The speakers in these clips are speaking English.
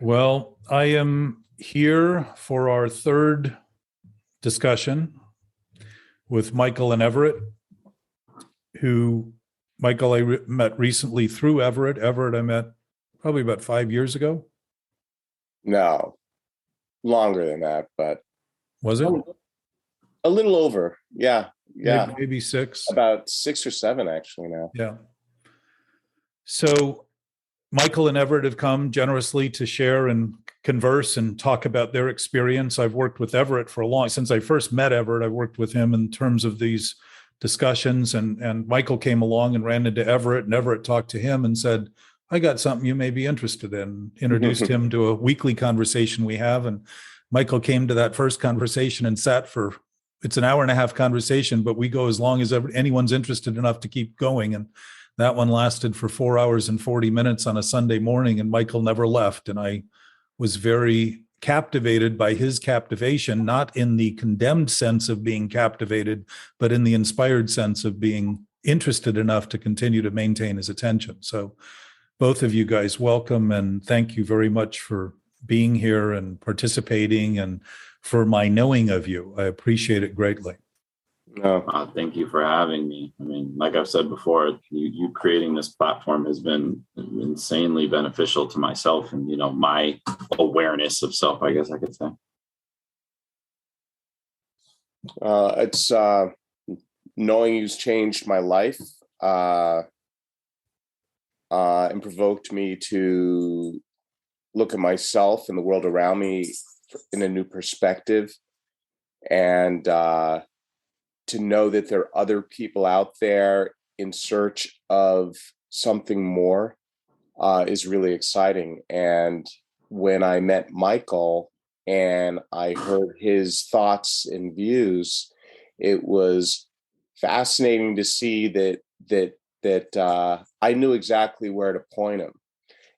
Well, I am here for our third discussion with Michael and Everett, who Michael I met recently through Everett. Everett I met probably about 5 years ago. No, longer than that, but Was it? a little over. Yeah. Maybe 6. About 6 or 7 actually now. Yeah. So Michael and Everett have come generously to share and converse and talk about their experience. I've worked with Everett for a long, since I first met Everett, I've worked with him in terms of these discussions, and Michael came along and ran into Everett, and Everett talked to him and said, I got something you may be interested in, introduced him to a weekly conversation we have. And Michael came to that first conversation and sat for, it's an hour and a half conversation, but we go as long as anyone's interested enough to keep going. And that one lasted for 4 hours and 40 minutes on a Sunday morning, and Michael never left. And I was very captivated by his captivation, not in the condemned sense of being captivated, but in the inspired sense of being interested enough to continue to maintain his attention. So both of you guys, welcome, and thank you very much for being here and participating and for my knowing of you. I appreciate it greatly. No, thank you for having me. I mean, like I've said before, you creating this platform has been insanely beneficial to myself and, my awareness of self, I guess I could say. It's knowing you's changed my life and provoked me to look at myself and the world around me in a new perspective, and to know that there are other people out there in search of something more is really exciting. And when I met Michael and I heard his thoughts and views, it was fascinating to see that I knew exactly where to point him.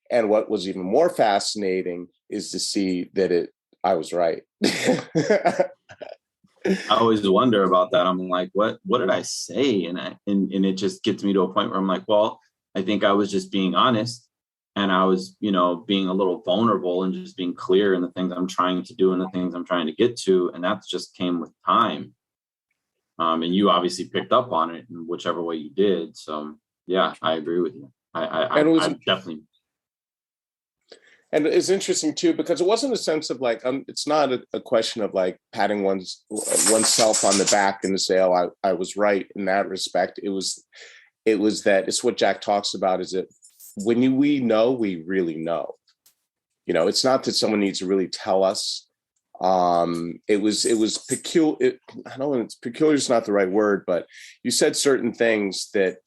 And what was even more fascinating is to see that I was right. I always wonder about that. I'm like, what did I say? And it just gets me to a point where I'm like, well, I think I was just being honest, and I was, being a little vulnerable and just being clear in the things I'm trying to do and the things I'm trying to get to. And that just came with time. And you obviously picked up on it in whichever way you did. So yeah, I agree with you. I definitely. And it's interesting too, because it wasn't a sense of like, it's not a question of like patting oneself on the back and to say, oh, I was right in that respect. It was that it's what Jack talks about, is that when we know, we really know. It's not that someone needs to really tell us. It was peculiar. I don't know, it's peculiar is not the right word, but you said certain things that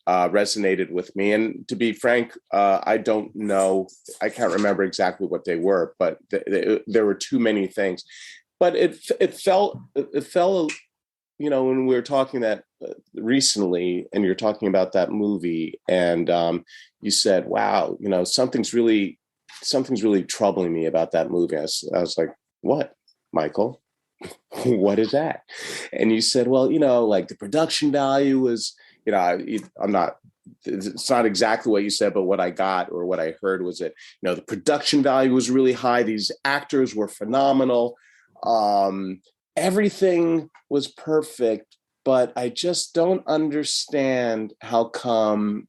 resonated with me. And to be frank, I don't know, I can't remember exactly what they were, but there were too many things. But it felt, when we were talking that recently, and you're talking about that movie, and you said, wow, something's really troubling me about that movie. I was like, what, Michael? What is that? And you said, well, like the production value was, it's not exactly what you said, but what I got or what I heard was that, the production value was really high. These actors were phenomenal. Everything was perfect, but I just don't understand how come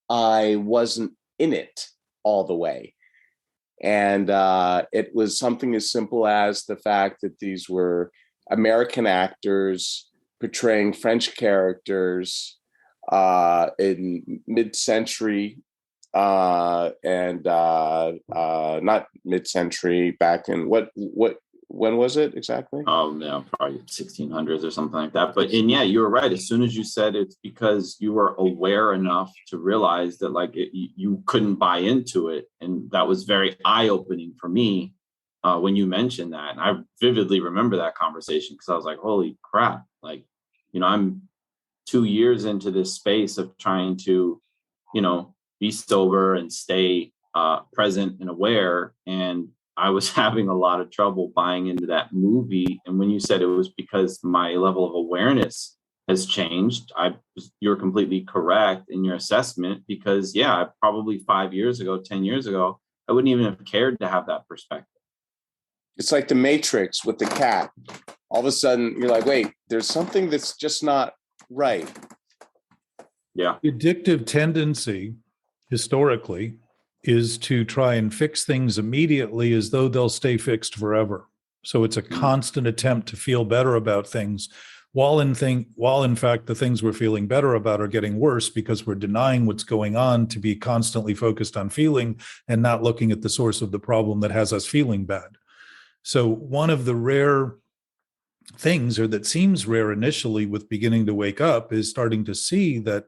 I wasn't in it all the way. And it was something as simple as the fact that these were American actors portraying French characters in mid-century and not mid-century, back in when was it exactly? Yeah, probably 1600s or something like that. But yeah, you were right. As soon as you said it's because you were aware enough to realize that you couldn't buy into it, and that was very eye-opening for me when you mentioned that. And I vividly remember that conversation because I was like, holy crap, I'm 2 years into this space of trying to, be sober and stay present and aware. And I was having a lot of trouble buying into that movie. And when you said it was because my level of awareness has changed, you're completely correct in your assessment, because probably 5 years ago, 10 years ago, I wouldn't even have cared to have that perspective. It's like the Matrix with the cat. All of a sudden, you're like, wait, there's something that's just not right. Yeah. The addictive tendency, historically, is to try and fix things immediately as though they'll stay fixed forever. So it's a constant attempt to feel better about things, while in fact the things we're feeling better about are getting worse because we're denying what's going on to be constantly focused on feeling and not looking at the source of the problem that has us feeling bad. So one of the rare things, or that seems rare initially with beginning to wake up, is starting to see that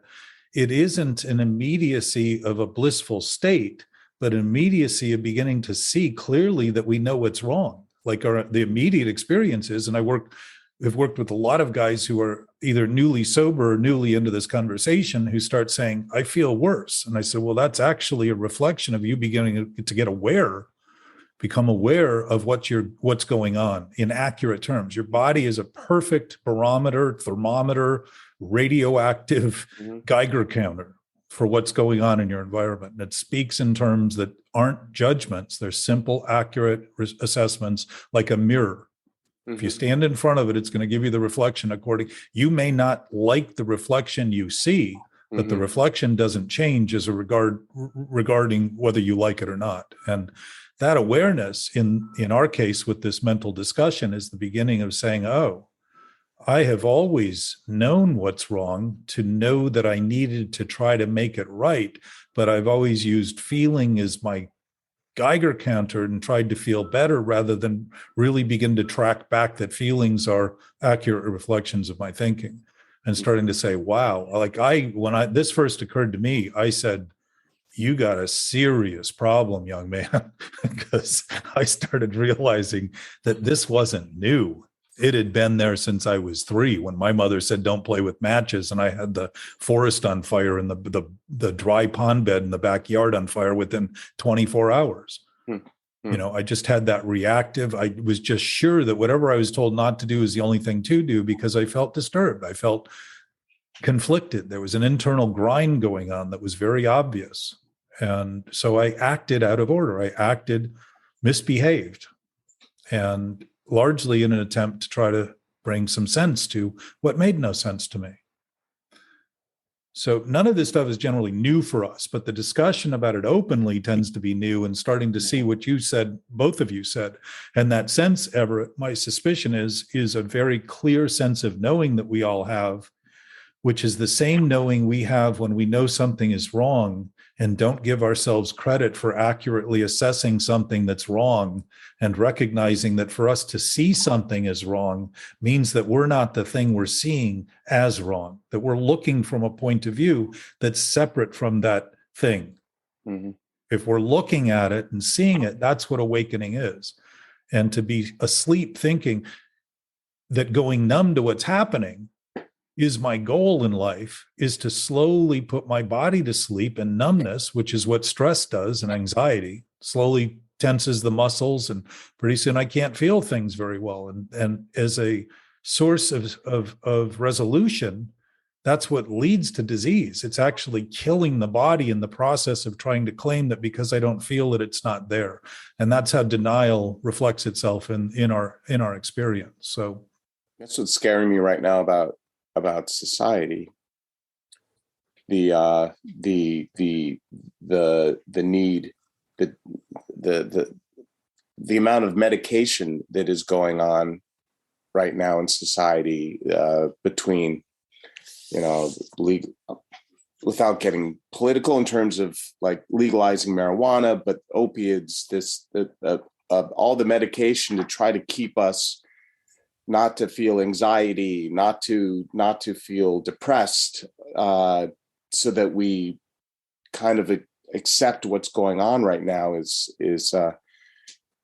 it isn't an immediacy of a blissful state, but an immediacy of beginning to see clearly that we know what's wrong. Like the immediate experiences, and I've worked with a lot of guys who are either newly sober or newly into this conversation who start saying, I feel worse. And I said, well, that's actually a reflection of you beginning to get aware, become aware of what's going on in accurate terms. Your body is a perfect barometer, thermometer, radioactive Geiger counter for what's going on in your environment. And it speaks in terms that aren't judgments. They're simple, accurate assessments, like a mirror. If you stand in front of it, it's going to give you the reflection according. You may not like the reflection you see, but the reflection doesn't change as a regarding whether you like it or not. And that awareness in our case with this mental discussion is the beginning of saying, oh, I have always known what's wrong, to know that I needed to try to make it right, but I've always used feeling as my Geiger counter and tried to feel better rather than really begin to track back that feelings are accurate reflections of my thinking. And starting to say, wow, like when this first occurred to me, I said, you got a serious problem, young man, because I started realizing that this wasn't new. It had been there since I was 3, when my mother said, don't play with matches. And I had the forest on fire and the dry pond bed in the backyard on fire within 24 hours. You know, I just had that reactive. I was just sure that whatever I was told not to do is the only thing to do, because I felt disturbed. I felt conflicted. There was an internal grind going on that was very obvious. And so I acted out of order. I misbehaved, and largely in an attempt to try to bring some sense to what made no sense to me. So none of this stuff is generally new for us, but the discussion about it openly tends to be new, and starting to see what you said, both of you said. And that sense, Everett, my suspicion is a very clear sense of knowing that we all have, which is the same knowing we have when we know something is wrong and don't give ourselves credit for accurately assessing something that's wrong, and recognizing that for us to see something as wrong means that we're not the thing we're seeing as wrong, that we're looking from a point of view that's separate from that thing. If we're looking at it and seeing it, that's what awakening is. And to be asleep thinking that going numb to what's happening is my goal in life, is to slowly put my body to sleep, and numbness, which is what stress does, and anxiety slowly tenses the muscles, and pretty soon I can't feel things very well. And as a source of resolution, that's what leads to disease. It's actually killing the body in the process of trying to claim that because I don't feel it, it's not there. And that's how denial reflects itself in our experience. So that's what's scaring me right now about society. The need, the amount of medication that is going on right now in society, between, legal, without getting political in terms of like legalizing marijuana, but opiates, all the medication to try to keep us not to feel anxiety, not to feel depressed, so that we kind of accept what's going on right now is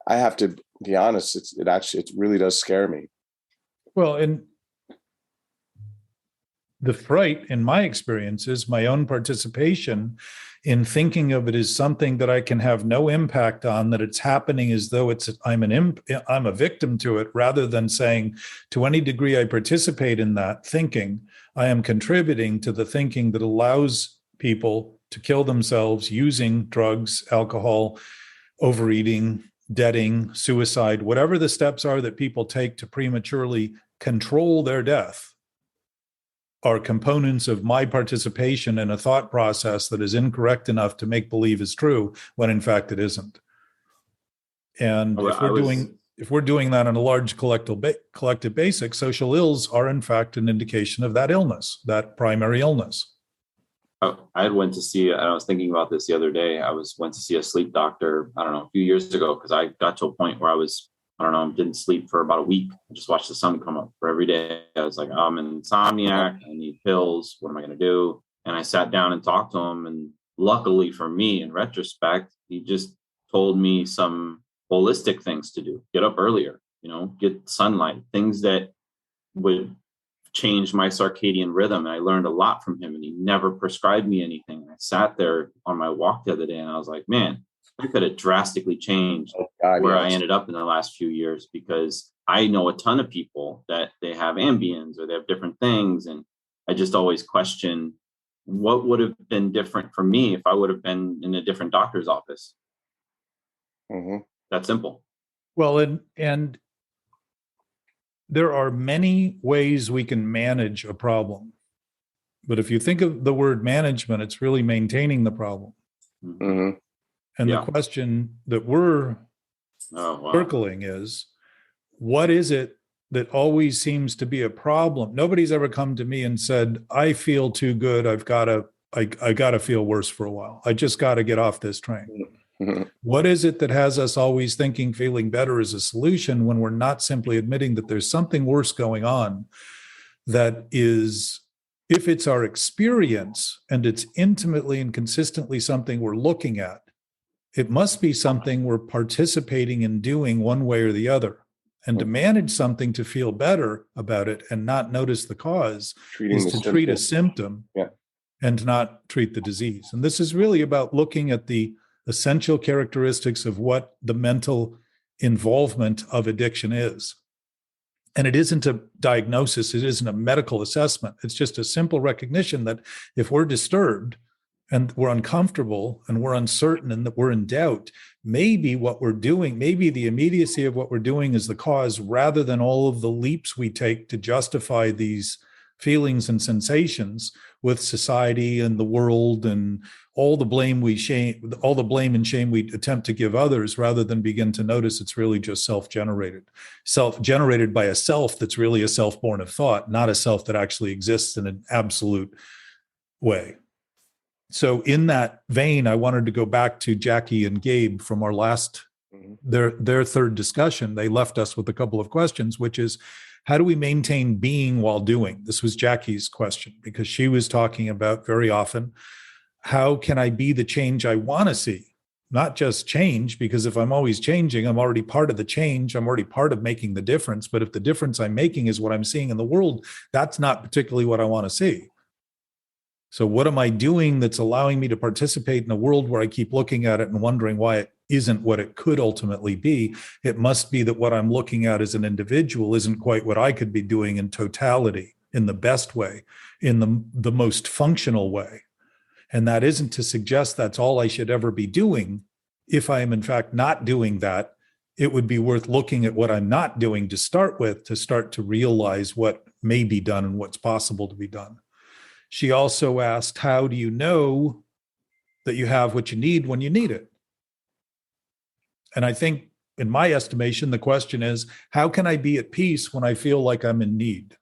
I have to be honest, it really does scare me. Well, and the fright in my experience is my own participation in thinking of it as something that I can have no impact on, that it's happening as though I'm a victim to it, rather than saying, to any degree I participate in that thinking, I am contributing to the thinking that allows people to kill themselves using drugs, alcohol, overeating, debting, suicide, whatever the steps are that people take to prematurely control their death, are components of my participation in a thought process that is incorrect enough to make believe is true when in fact it isn't. And if we're doing that on a large collective basis, social ills are in fact an indication of that illness, that primary illness. I went to see, I was thinking about this the other day. Went to see a sleep doctor, I don't know, a few years ago, because I got to a point where didn't sleep for about a week. I just watched the sun come up for every day. I was like, I'm an insomniac. I need pills. What am I going to do? And I sat down and talked to him. And luckily for me, in retrospect, he just told me some holistic things to do. Get up earlier, get sunlight, things that would change my circadian rhythm. And I learned a lot from him, and he never prescribed me anything. I sat there on my walk the other day and I was like, man, I could have drastically changed I ended up in the last few years, because I know a ton of people that they have Ambiens or they have different things. And I just always question what would have been different for me if I would have been in a different doctor's office. Mm-hmm. That's simple. Well, and there are many ways we can manage a problem. But if you think of the word management, it's really maintaining the problem. Mm-hmm. And the question that we're circling is, what is it that always seems to be a problem? Nobody's ever come to me and said, I feel too good. I got to feel worse for a while. I just got to get off this train. Mm-hmm. What is it that has us always thinking feeling better is a solution when we're not simply admitting that there's something worse going on? That is, if it's our experience and it's intimately and consistently something we're looking at, it must be something we're participating in doing one way or the other. And to manage something to feel better about it and not notice the cause is to treat a symptom and not treat the disease. And this is really about looking at the essential characteristics of what the mental involvement of addiction is. And it isn't a diagnosis, it isn't a medical assessment. It's just a simple recognition that if we're disturbed and we're uncomfortable and we're uncertain and that we're in doubt, maybe what we're doing, maybe the immediacy of what we're doing is the cause, rather than all of the leaps we take to justify these feelings and sensations with society and the world and all the blame and shame we attempt to give others, rather than begin to notice it's really just self-generated by a self that's really a self born of thought, not a self that actually exists in an absolute way. So in that vein, I wanted to go back to Jackie and Gabe from our last, their third discussion. They left us with a couple of questions, which is, how do we maintain being while doing? This was Jackie's question, because she was talking about very often, how can I be the change I want to see? Not just change, because if I'm always changing, I'm already part of the change. I'm already part of making the difference. But if the difference I'm making is what I'm seeing in the world, that's not particularly what I want to see. So what am I doing that's allowing me to participate in a world where I keep looking at it and wondering why it isn't what it could ultimately be? It must be that what I'm looking at as an individual isn't quite what I could be doing in totality, in the best way, in the most functional way. And that isn't to suggest that's all I should ever be doing. If I am in fact not doing that, it would be worth looking at what I'm not doing to start with, to start to realize what may be done and what's possible to be done. She also asked, how do you know that you have what you need when you need it? And I think, in my estimation, the question is, how can I be at peace when I feel like I'm in need?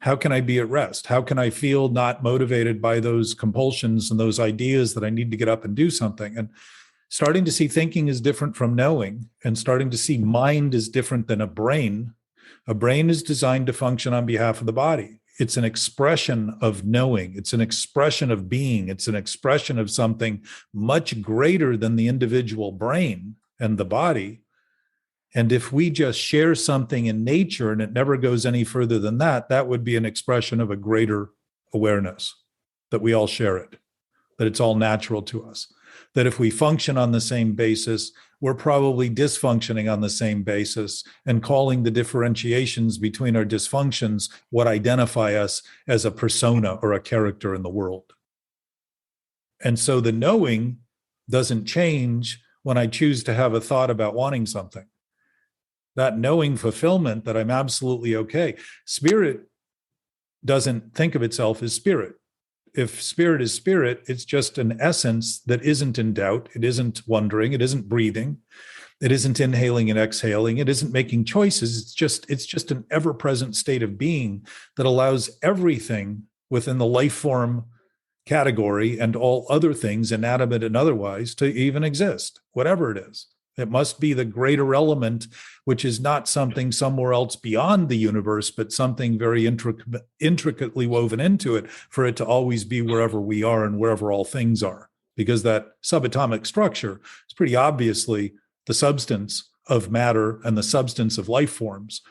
How can I be at rest? How can I feel not motivated by those compulsions and those ideas that I need to get up and do something? And starting to see thinking is different from knowing, and starting to see mind is different than a brain. A brain is designed to function on behalf of the body. It's an expression of knowing. It's an expression of being. It's an expression of something much greater than the individual brain and the body. And if we just share something in nature and it never goes any further than that, that would be an expression of a greater awareness, that we all share it, that it's all natural to us. That if we function on the same basis, we're probably dysfunctioning on the same basis, and calling the differentiations between our dysfunctions what identify us as a persona or a character in the world. And so the knowing doesn't change when I choose to have a thought about wanting something. That knowing fulfillment that I'm absolutely okay. Spirit doesn't think of itself as spirit. If spirit is spirit, it's just an essence that isn't in doubt. It isn't wondering. It isn't breathing. It isn't inhaling and exhaling. It isn't making choices. It's just an ever-present state of being that allows everything within the life form category and all other things, inanimate and otherwise, to even exist, whatever it is. It must be the greater element, which is not something somewhere else beyond the universe, but something very intricately woven into it for it to always be wherever we are and wherever all things are. Because that subatomic structure is pretty obviously the substance of matter and the substance of life forms,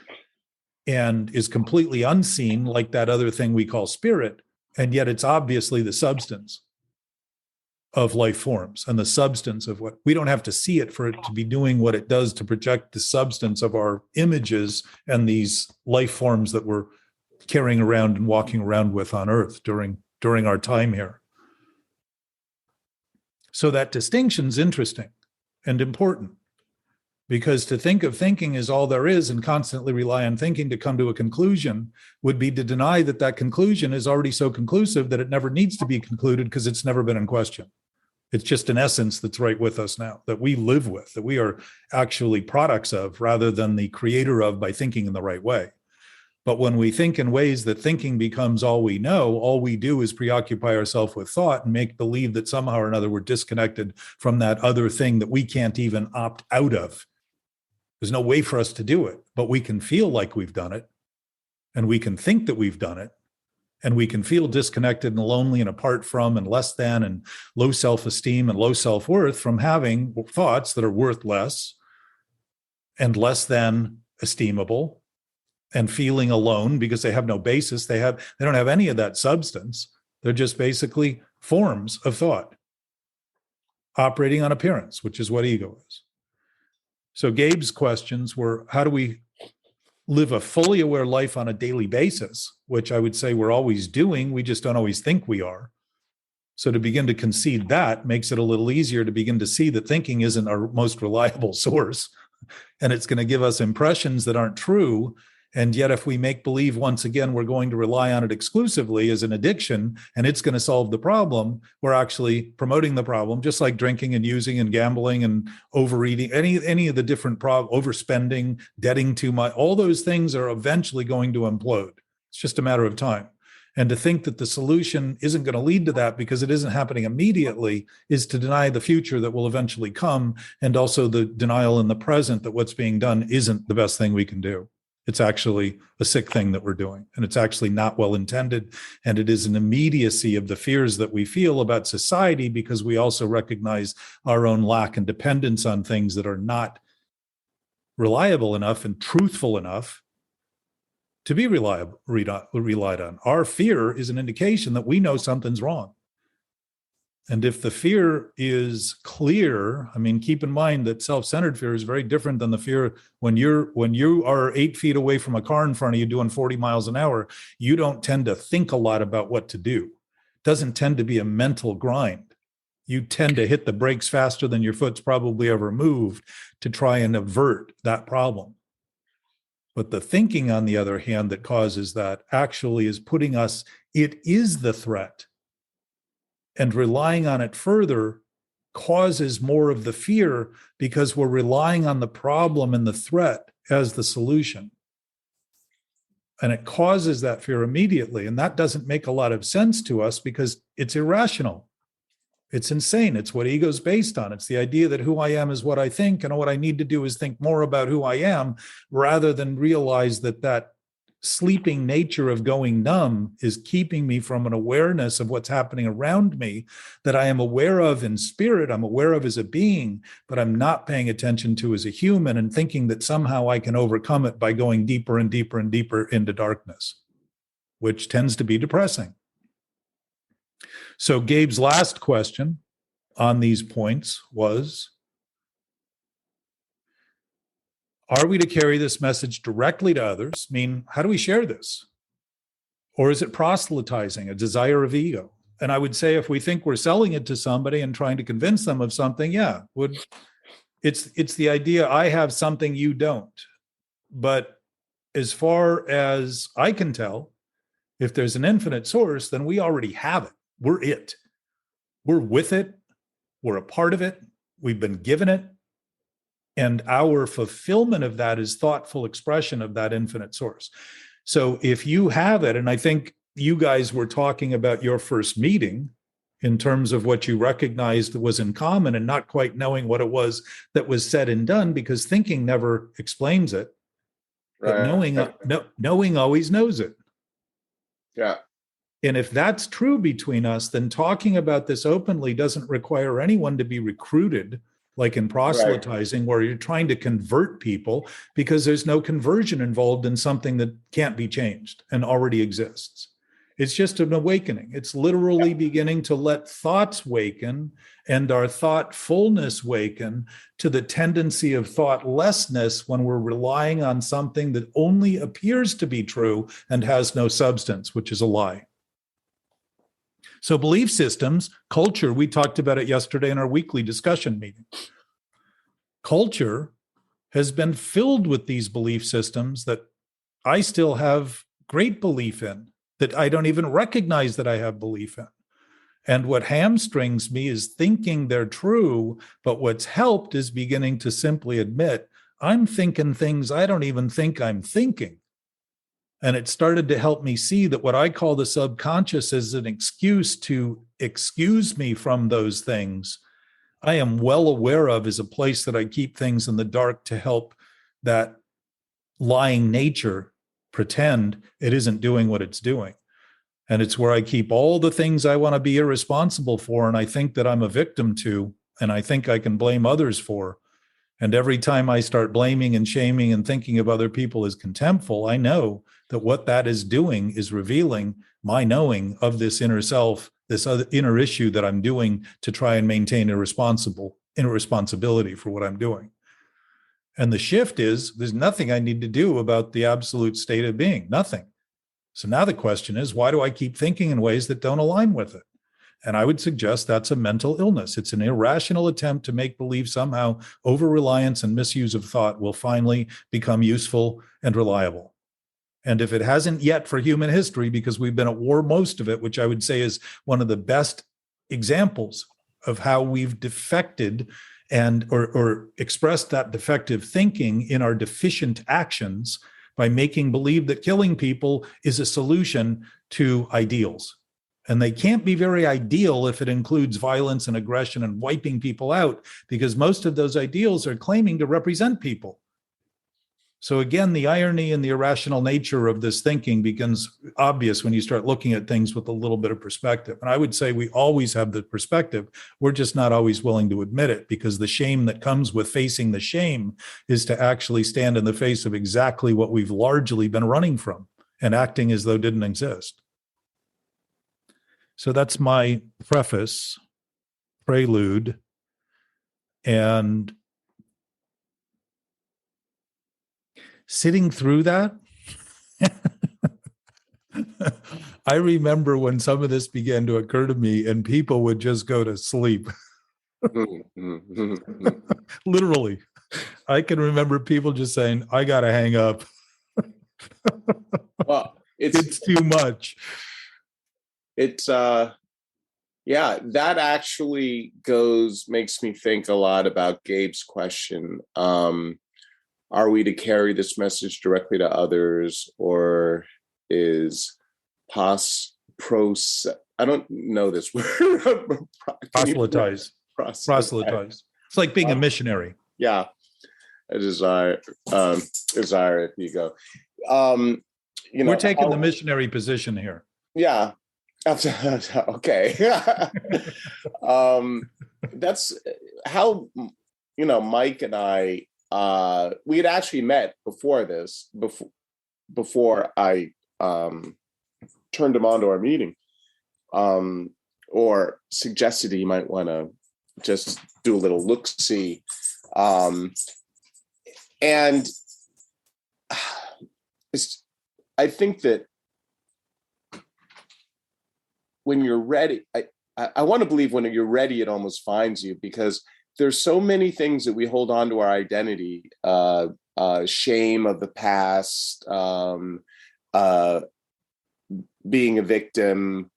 and is completely unseen like that other thing we call spirit. And yet it's obviously the substance of life forms and the substance of what we don't have to see it for it to be doing what it does to project the substance of our images and these life forms that we're carrying around and walking around with on Earth during our time here. So that distinction's interesting and important, because to think of thinking as all there is and constantly rely on thinking to come to a conclusion would be to deny that that conclusion is already so conclusive that it never needs to be concluded because it's never been in question. It's just an essence that's right with us now, that we live with, that we are actually products of, rather than the creator of by thinking in the right way. But when we think in ways that thinking becomes all we know, all we do is preoccupy ourselves with thought and make believe that somehow or another we're disconnected from that other thing that we can't even opt out of. There's no way for us to do it, but we can feel like we've done it, and we can think that we've done it, and we can feel disconnected and lonely and apart from and less than and low self-esteem and low self-worth from having thoughts that are worth less and less than esteemable, and feeling alone because they have no basis. They don't have any of that substance. They're just basically forms of thought operating on appearance, which is what ego is. So Gabe's questions were, how do we live a fully aware life on a daily basis, which I would say we're always doing. We just don't always think we are. So to begin to concede that makes it a little easier to begin to see that thinking isn't our most reliable source, and it's going to give us impressions that aren't true. And yet, if we make believe, once again, we're going to rely on it exclusively as an addiction and it's going to solve the problem, we're actually promoting the problem, just like drinking and using and gambling and overeating, any of the different overspending, debting too much. All those things are eventually going to implode. It's just a matter of time. And to think that the solution isn't going to lead to that because it isn't happening immediately is to deny the future that will eventually come, and also the denial in the present that what's being done isn't the best thing we can do. It's actually a sick thing that we're doing, and it's actually not well intended. And it is an immediacy of the fears that we feel about society because we also recognize our own lack and dependence on things that are not reliable enough and truthful enough to be relied on. Our fear is an indication that we know something's wrong. And if the fear is clear, I mean, keep in mind that self-centered fear is very different than the fear when you are 8 feet away from a car in front of you doing 40 miles an hour, you don't tend to think a lot about what to do. It doesn't tend to be a mental grind. You tend to hit the brakes faster than your foot's probably ever moved to try and avert that problem. But the thinking, on the other hand, that causes that actually is putting us, it is the threat. And relying on it further causes more of the fear because we're relying on the problem and the threat as the solution. And it causes that fear immediately. And that doesn't make a lot of sense to us because it's irrational. It's insane. It's what ego's based on. It's the idea that who I am is what I think, and what I need to do is think more about who I am rather than realize that that sleeping nature of going numb is keeping me from an awareness of what's happening around me that I am aware of in spirit, I'm aware of as a being, but I'm not paying attention to as a human, and thinking that somehow I can overcome it by going deeper and deeper and deeper into darkness, which tends to be depressing. So Gabe's last question on these points was, are we to carry this message directly to others? I mean, how do we share this? Or is it proselytizing, a desire of ego? And I would say if we think we're selling it to somebody and trying to convince them of something, yeah, It's the idea I have something you don't. But as far as I can tell, if there's an infinite source, then we already have it. We're it. We're with it. We're a part of it. We've been given it. And our fulfillment of that is thoughtful expression of that infinite source. So if you have it, and I think you guys were talking about your first meeting in terms of what you recognized was in common and not quite knowing what it was that was said and done, because thinking never explains it. But knowing always knows it. Yeah. And if that's true between us, then talking about this openly doesn't require anyone to be recruited, like in proselytizing, where you're trying to convert people, because there's no conversion involved in something that can't be changed and already exists. It's just an awakening. It's literally beginning to let thoughts waken and our thoughtfulness waken to the tendency of thoughtlessness when we're relying on something that only appears to be true and has no substance, which is a lie. So belief systems, culture, we talked about it yesterday in our weekly discussion meeting. Culture has been filled with these belief systems that I still have great belief in, that I don't even recognize that I have belief in. And what hamstrings me is thinking they're true, but what's helped is beginning to simply admit, I'm thinking things I don't even think I'm thinking. And it started to help me see that what I call the subconscious is an excuse to excuse me from those things. I am well aware of as a place that I keep things in the dark to help that lying nature pretend it isn't doing what it's doing. And it's where I keep all the things I want to be irresponsible for, and I think that I'm a victim to, and I think I can blame others for. And every time I start blaming and shaming and thinking of other people as contemptful, I know that what that is doing is revealing my knowing of this inner self, this other inner issue that I'm doing to try and maintain irresponsibility for what I'm doing. And the shift is there's nothing I need to do about the absolute state of being, nothing. So now the question is, why do I keep thinking in ways that don't align with it? And I would suggest that's a mental illness. It's an irrational attempt to make believe somehow over-reliance and misuse of thought will finally become useful and reliable. And if it hasn't yet for human history, because we've been at war most of it, which I would say is one of the best examples of how we've defected and or expressed that defective thinking in our deficient actions by making believe that killing people is a solution to ideals. And they can't be very ideal if it includes violence and aggression and wiping people out, because most of those ideals are claiming to represent people. So again, the irony and the irrational nature of this thinking becomes obvious when you start looking at things with a little bit of perspective. And I would say we always have the perspective. We're just not always willing to admit it, because the shame that comes with facing the shame is to actually stand in the face of exactly what we've largely been running from and acting as though it didn't exist. So that's my preface, prelude, and sitting through that, I remember when some of this began to occur to me and people would just go to sleep. Literally. I can remember people just saying, I got to hang up. Well, it's too much. It's, yeah, that actually makes me think a lot about Gabe's question. Are we to carry this message directly to others, or is I don't know this word. Proselytize. Proselytize. It's like being a missionary. Yeah. A desire, if you go. We're taking the missionary position here. Yeah. Okay. That's how, Mike and I, we had actually met before this, before I turned him on to our meeting, or suggested he might want to just do a little look-see. And I think that when you're ready, I want to believe when you're ready, it almost finds you, because there's so many things that we hold on to our identity, shame of the past, being a victim,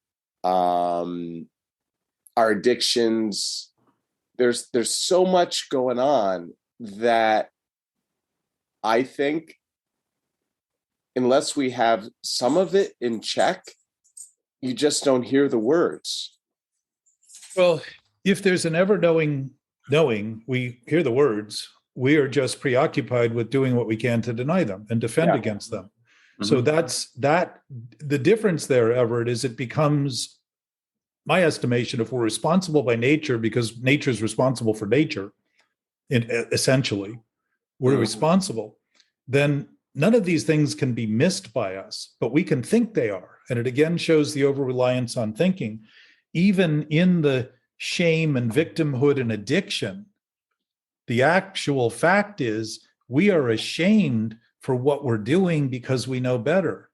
our addictions. There's so much going on that I think unless we have some of it in check, you just don't hear the words. Well, if there's an ever knowing, we hear the words, we are just preoccupied with doing what we can to deny them and defend against them. Mm-hmm. So that's the difference there, Everett, is it becomes, my estimation, if we're responsible by nature, because nature is responsible for nature, essentially, we're responsible, then none of these things can be missed by us, but we can think they are. And it again shows the over-reliance on thinking. Even in the shame and victimhood and addiction, the actual fact is we are ashamed for what we're doing because we know better.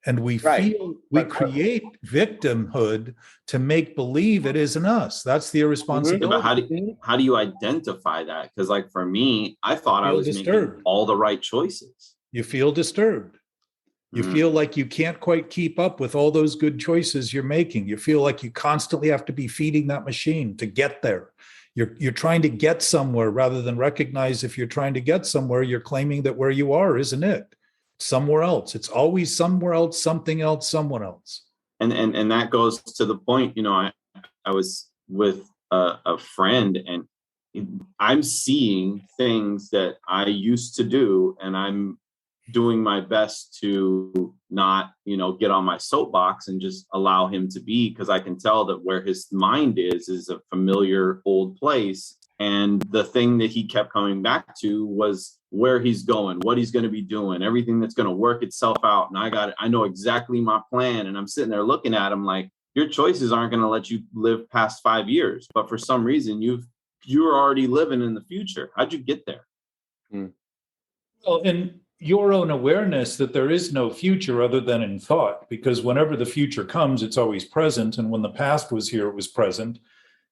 And we feel we create victimhood to make believe it isn't us. That's the irresponsibility. But how do you identify that? Because like for me, I thought I was making all the right choices. You feel disturbed. You feel like you can't quite keep up with all those good choices you're making. You feel like you constantly have to be feeding that machine to get there. You're trying to get somewhere rather than recognize if you're trying to get somewhere, you're claiming that where you are isn't it. Somewhere else. It's always somewhere else, something else, someone else. And that goes to the point, you know, I was with a friend and I'm seeing things that I used to do and I'm doing my best to not, you know, get on my soapbox and just allow him to be, because I can tell that where his mind is a familiar old place. And the thing that he kept coming back to was where he's going, what he's going to be doing, everything that's going to work itself out. And I know exactly my plan. And I'm sitting there looking at him like, your choices aren't going to let you live past 5 years. But for some reason, you're already living in the future. How'd you get there? Well, and your own awareness that there is no future other than in thought, because whenever the future comes, it's always present. And when the past was here, it was present.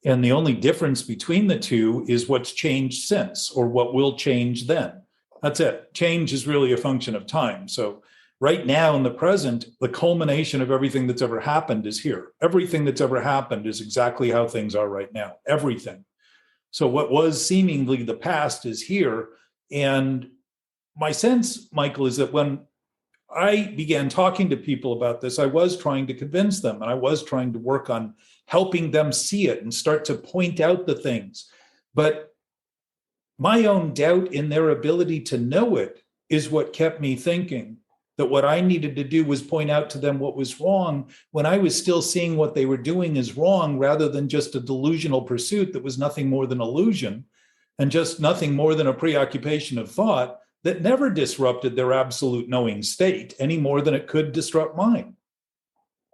And the only difference between the two is what's changed since, or what will change then. That's it. Change is really a function of time. So right now in the present, the culmination of everything that's ever happened is here. Everything that's ever happened is exactly how things are right now. Everything. So what was seemingly the past is here. And my sense, Michael, is that when I began talking to people about this, I was trying to convince them, and I was trying to work on helping them see it and start to point out the things. But my own doubt in their ability to know it is what kept me thinking that what I needed to do was point out to them what was wrong when I was still seeing what they were doing as wrong, rather than just a delusional pursuit that was nothing more than illusion and just nothing more than a preoccupation of thought that never disrupted their absolute knowing state any more than it could disrupt mine.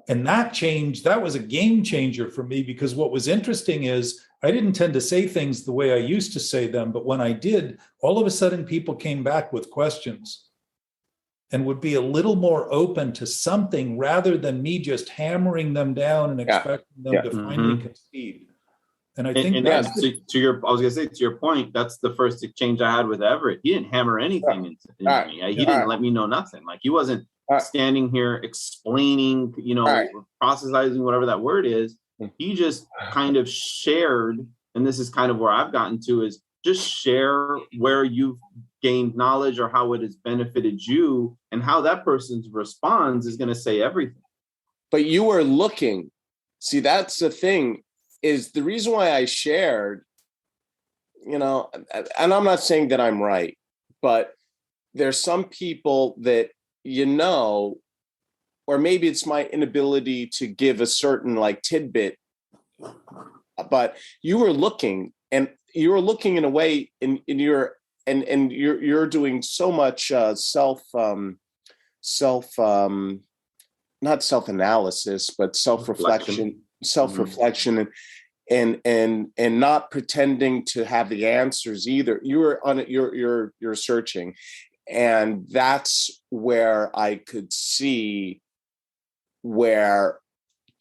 And that change, that was a game changer for me, because what was interesting is I didn't tend to say things the way I used to say them, but when I did, all of a sudden people came back with questions and would be a little more open to something rather than me just hammering them down and expecting them to finally concede. And I think that's to your, I was going to say, to your point, that's the first exchange I had with Everett. He didn't hammer anything into me. He didn't let me know nothing. Like he wasn't standing here explaining, you know, processing, whatever that word is. He just kind of shared, and this is kind of where I've gotten to, is just share where you've gained knowledge or how it has benefited you, and how that person's response is going to say everything. But you were looking. See, that's the thing. Is the reason why I shared, you know, and I'm not saying that I'm right, but there's some people that, you know, or maybe it's my inability to give a certain like tidbit, but you were looking, and you were looking in a way in your, and you're doing so much not self-analysis, but self-reflection and not pretending to have the answers either. You're searching, and that's where I could see where,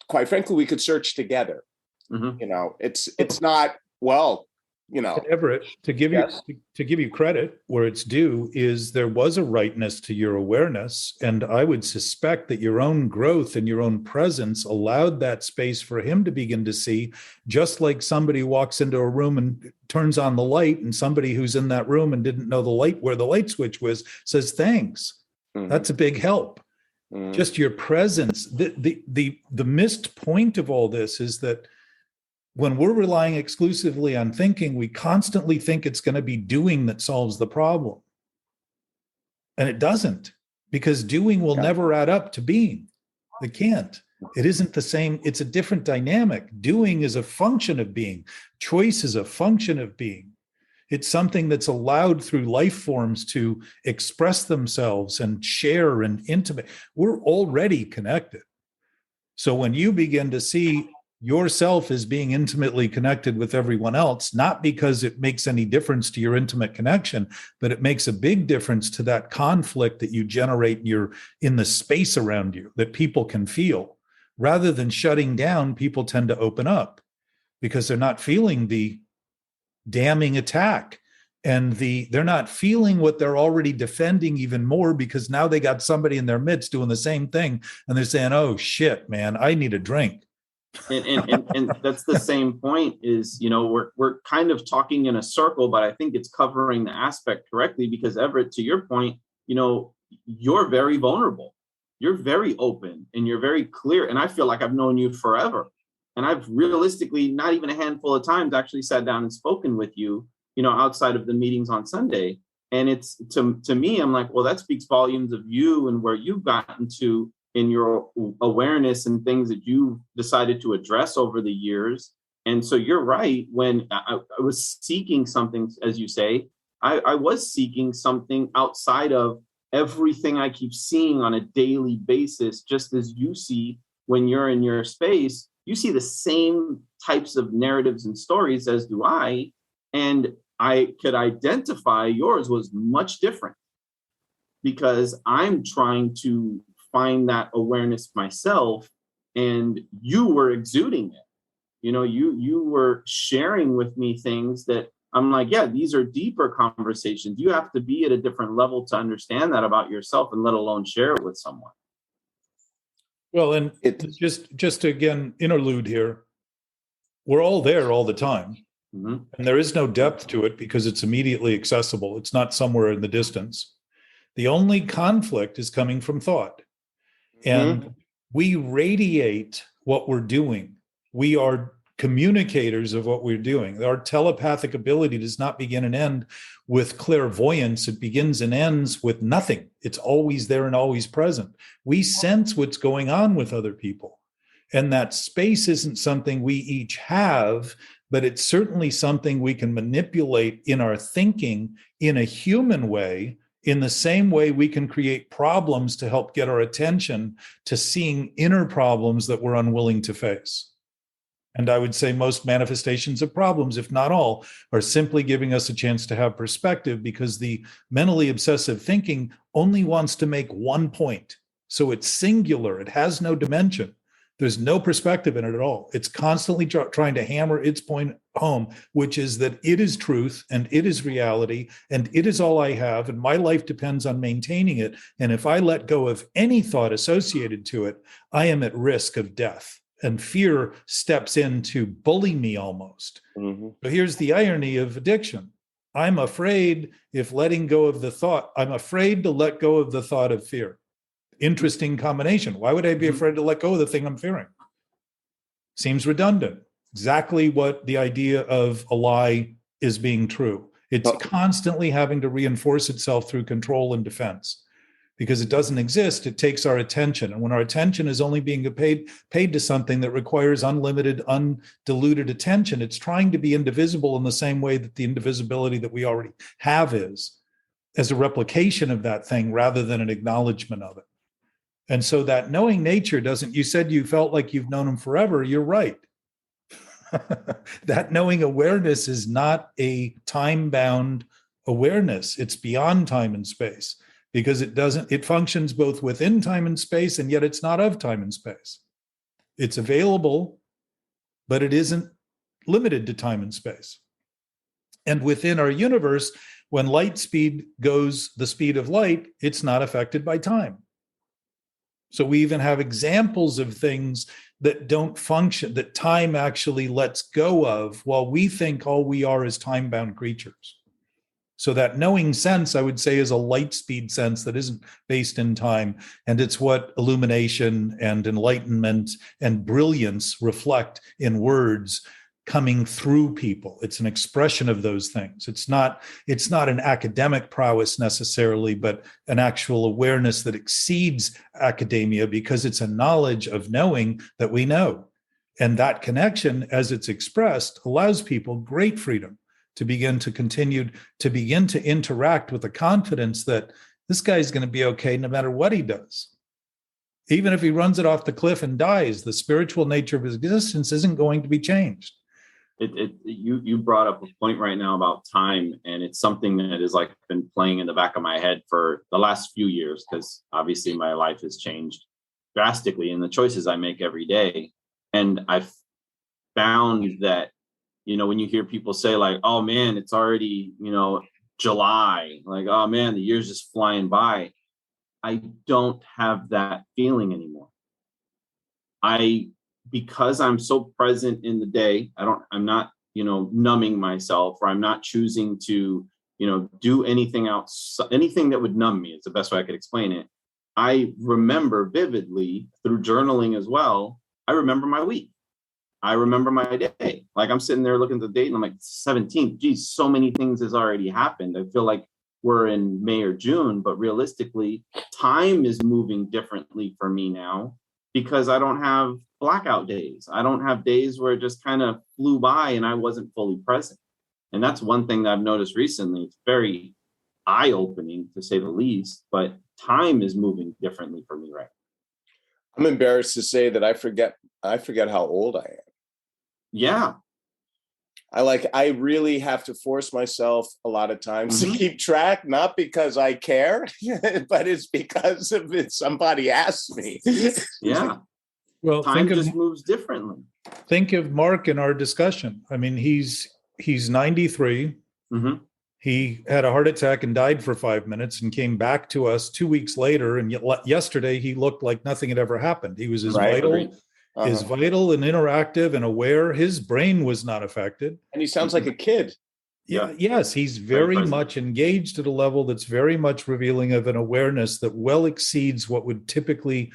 quite frankly, we could search together. You know, it's not, well, Everett, to give Yes. you credit where it's due, is there was a rightness to your awareness, and I would suspect that your own growth and your own presence allowed that space for him to begin to see, just like somebody walks into a room and turns on the light, and somebody who's in that room and didn't know where the light switch was says thanks. Mhm. That's a big help. Mhm. Just your presence. The missed point of all this is that when we're relying exclusively on thinking, we constantly think it's going to be doing that solves the problem. And it doesn't, because doing will never add up to being. It can't. It isn't the same. It's a different dynamic. Doing is a function of being. Choice is a function of being. It's something that's allowed through life forms to express themselves and share and intimate. We're already connected. So when you begin to see yourself as being intimately connected with everyone else, not because it makes any difference to your intimate connection, but it makes a big difference to that conflict that you generate in the space around you that people can feel. Rather than shutting down, people tend to open up because they're not feeling the damning attack, and they're not feeling what they're already defending even more, because now they got somebody in their midst doing the same thing, and they're saying, oh shit, man, I need a drink. And that's the same point is, we're kind of talking in a circle, but I think it's covering the aspect correctly, because Everett, to your point, you're very vulnerable. You're very open and you're very clear. And I feel like I've known you forever. And I've realistically, not even a handful of times, actually sat down and spoken with you, outside of the meetings on Sunday. And it's to me, I'm like, well, that speaks volumes of you and where you've gotten to in your awareness and things that you've decided to address over the years. And so you're right. When I was seeking something, as you say, I was seeking something outside of everything I keep seeing on a daily basis, just as you see when you're in your space. You see the same types of narratives and stories as do I. And I could identify yours was much different, because I'm trying to find that awareness myself, and you were exuding it. You were sharing with me things that I'm like, yeah, these are deeper conversations. You have to be at a different level to understand that about yourself, and let alone share it with someone. Well, and just to again interlude here, we're all there all the time. Mm-hmm. And there is no depth to it because it's immediately accessible. It's not somewhere in the distance. The only conflict is coming from thought. And we radiate what we're doing. We are communicators of what we're doing. Our telepathic ability does not begin and end with clairvoyance. It begins and ends with nothing. It's always there and always present. We sense what's going on with other people. And that space isn't something we each have, but it's certainly something we can manipulate in our thinking in a human way, in the same way we can create problems to help get our attention to seeing inner problems that we're unwilling to face. And I would say most manifestations of problems, if not all, are simply giving us a chance to have perspective, because the mentally obsessive thinking only wants to make one point. So it's singular. It has no dimension. There's no perspective in it at all. It's constantly trying to hammer its point home, which is that it is truth and it is reality and it is all I have, and my life depends on maintaining it. And if I let go of any thought associated to it, I am at risk of death. And fear steps in to bully me almost. Mm-hmm. So here's the irony of addiction. I'm afraid if letting go of the thought, I'm afraid to let go of the thought of fear. Interesting combination. Why would I be afraid to let go of the thing I'm fearing? Seems redundant. Exactly what the idea of a lie is being true. It's constantly having to reinforce itself through control and defense. Because it doesn't exist, it takes our attention. And when our attention is only being paid to something that requires unlimited, undiluted attention, it's trying to be indivisible in the same way that the indivisibility that we already have is, as a replication of that thing rather than an acknowledgement of it. And so that knowing nature doesn't, you said you felt like you've known him forever. You're right. That knowing awareness is not a time-bound awareness. It's beyond time and space. Because it functions both within time and space, and yet it's not of time and space. It's available, but it isn't limited to time and space. And within our universe, when light speed goes the speed of light, it's not affected by time. So we even have examples of things that don't function, that time actually lets go of, while we think all we are is time-bound creatures. So that knowing sense, I would say, is a light speed sense that isn't based in time. And it's what illumination and enlightenment and brilliance reflect in words coming through people. It's an expression of those things. It's not an academic prowess necessarily, but an actual awareness that exceeds academia, because it's a knowledge of knowing that we know. And that connection, as it's expressed, allows people great freedom to begin to interact with the confidence that this guy's going to be okay no matter what he does. Even if he runs it off the cliff and dies, the spiritual nature of his existence isn't going to be changed. You brought up a point right now about time, and it's something that has like been playing in the back of my head for the last few years, because obviously my life has changed drastically in the choices I make every day. And I've found that, when you hear people say like, oh man, it's already, July, like, oh man, the year's just flying by. I don't have that feeling anymore. Because I'm so present in the day, I'm not, numbing myself, or I'm not choosing to, do anything else, anything that would numb me. It's the best way I could explain it. I remember vividly through journaling as well. I remember my week. I remember my day. Like I'm sitting there looking at the date and I'm like 17th. Geez, so many things has already happened. I feel like we're in May or June, but realistically, time is moving differently for me now because I don't have blackout days. I don't have days where it just kind of flew by and I wasn't fully present. And that's one thing that I've noticed recently. It's very eye-opening to say the least, but time is moving differently for me right now. I'm embarrassed to say that I forget how old I am. Yeah. I really have to force myself a lot of times to keep track, not because I care, but it's because of it. Somebody asked me. Yeah. Well, time just moves differently. Think of Mark in our discussion. I mean, he's 93. Mm-hmm. He had a heart attack and died for 5 minutes and came back to us 2 weeks later. And yesterday he looked like nothing had ever happened. He was as vital and interactive and aware. His brain was not affected. And he sounds like a kid. Yeah. Yes, he's very much engaged at a level that's very much revealing of an awareness that well exceeds what would typically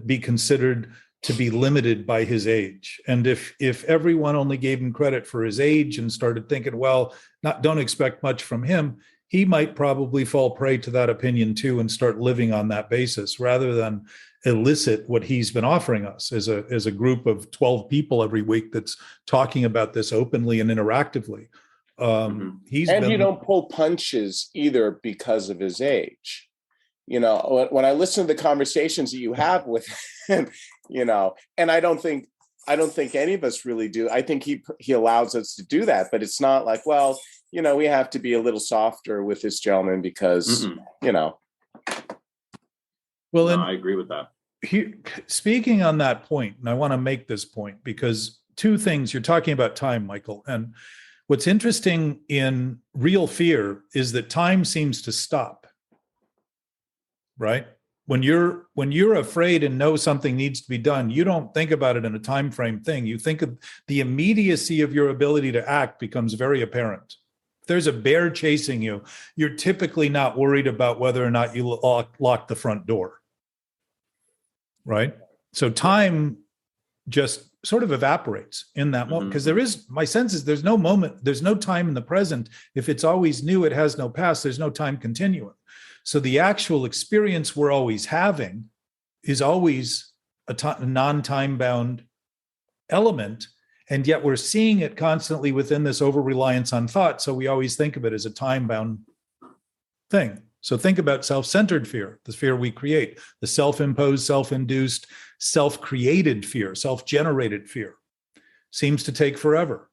be considered to be limited by his age. And if everyone only gave him credit for his age and started thinking, well, don't expect much from him, he might probably fall prey to that opinion too and start living on that basis rather than elicit what he's been offering us as a group of 12 people every week that's talking about this openly and interactively. You don't pull punches either because of his age. When I listen to the conversations that you have with him, and I don't think any of us really do. I think he allows us to do that, but it's not like, well, we have to be a little softer with this gentleman because, Well, no, I agree with that. Speaking on that point, and I want to make this point because two things, you're talking about time, Michael, and what's interesting in real fear is that time seems to stop, right? When you're afraid and know something needs to be done, you don't think about it in a time frame thing. You think of the immediacy of your ability to act becomes very apparent. If there's a bear chasing you, you're typically not worried about whether or not you lock the front door. Right? So time just sort of evaporates in that moment because my sense is there's no moment, there's no time in the present. If it's always new, it has no past, there's no time continuum. So the actual experience we're always having is always a non-time bound element. And yet we're seeing it constantly within this over-reliance on thought. So we always think of it as a time-bound thing. So think about self-centered fear, the fear we create, the self-imposed, self-induced, self-created fear, self-generated fear. Seems to take forever.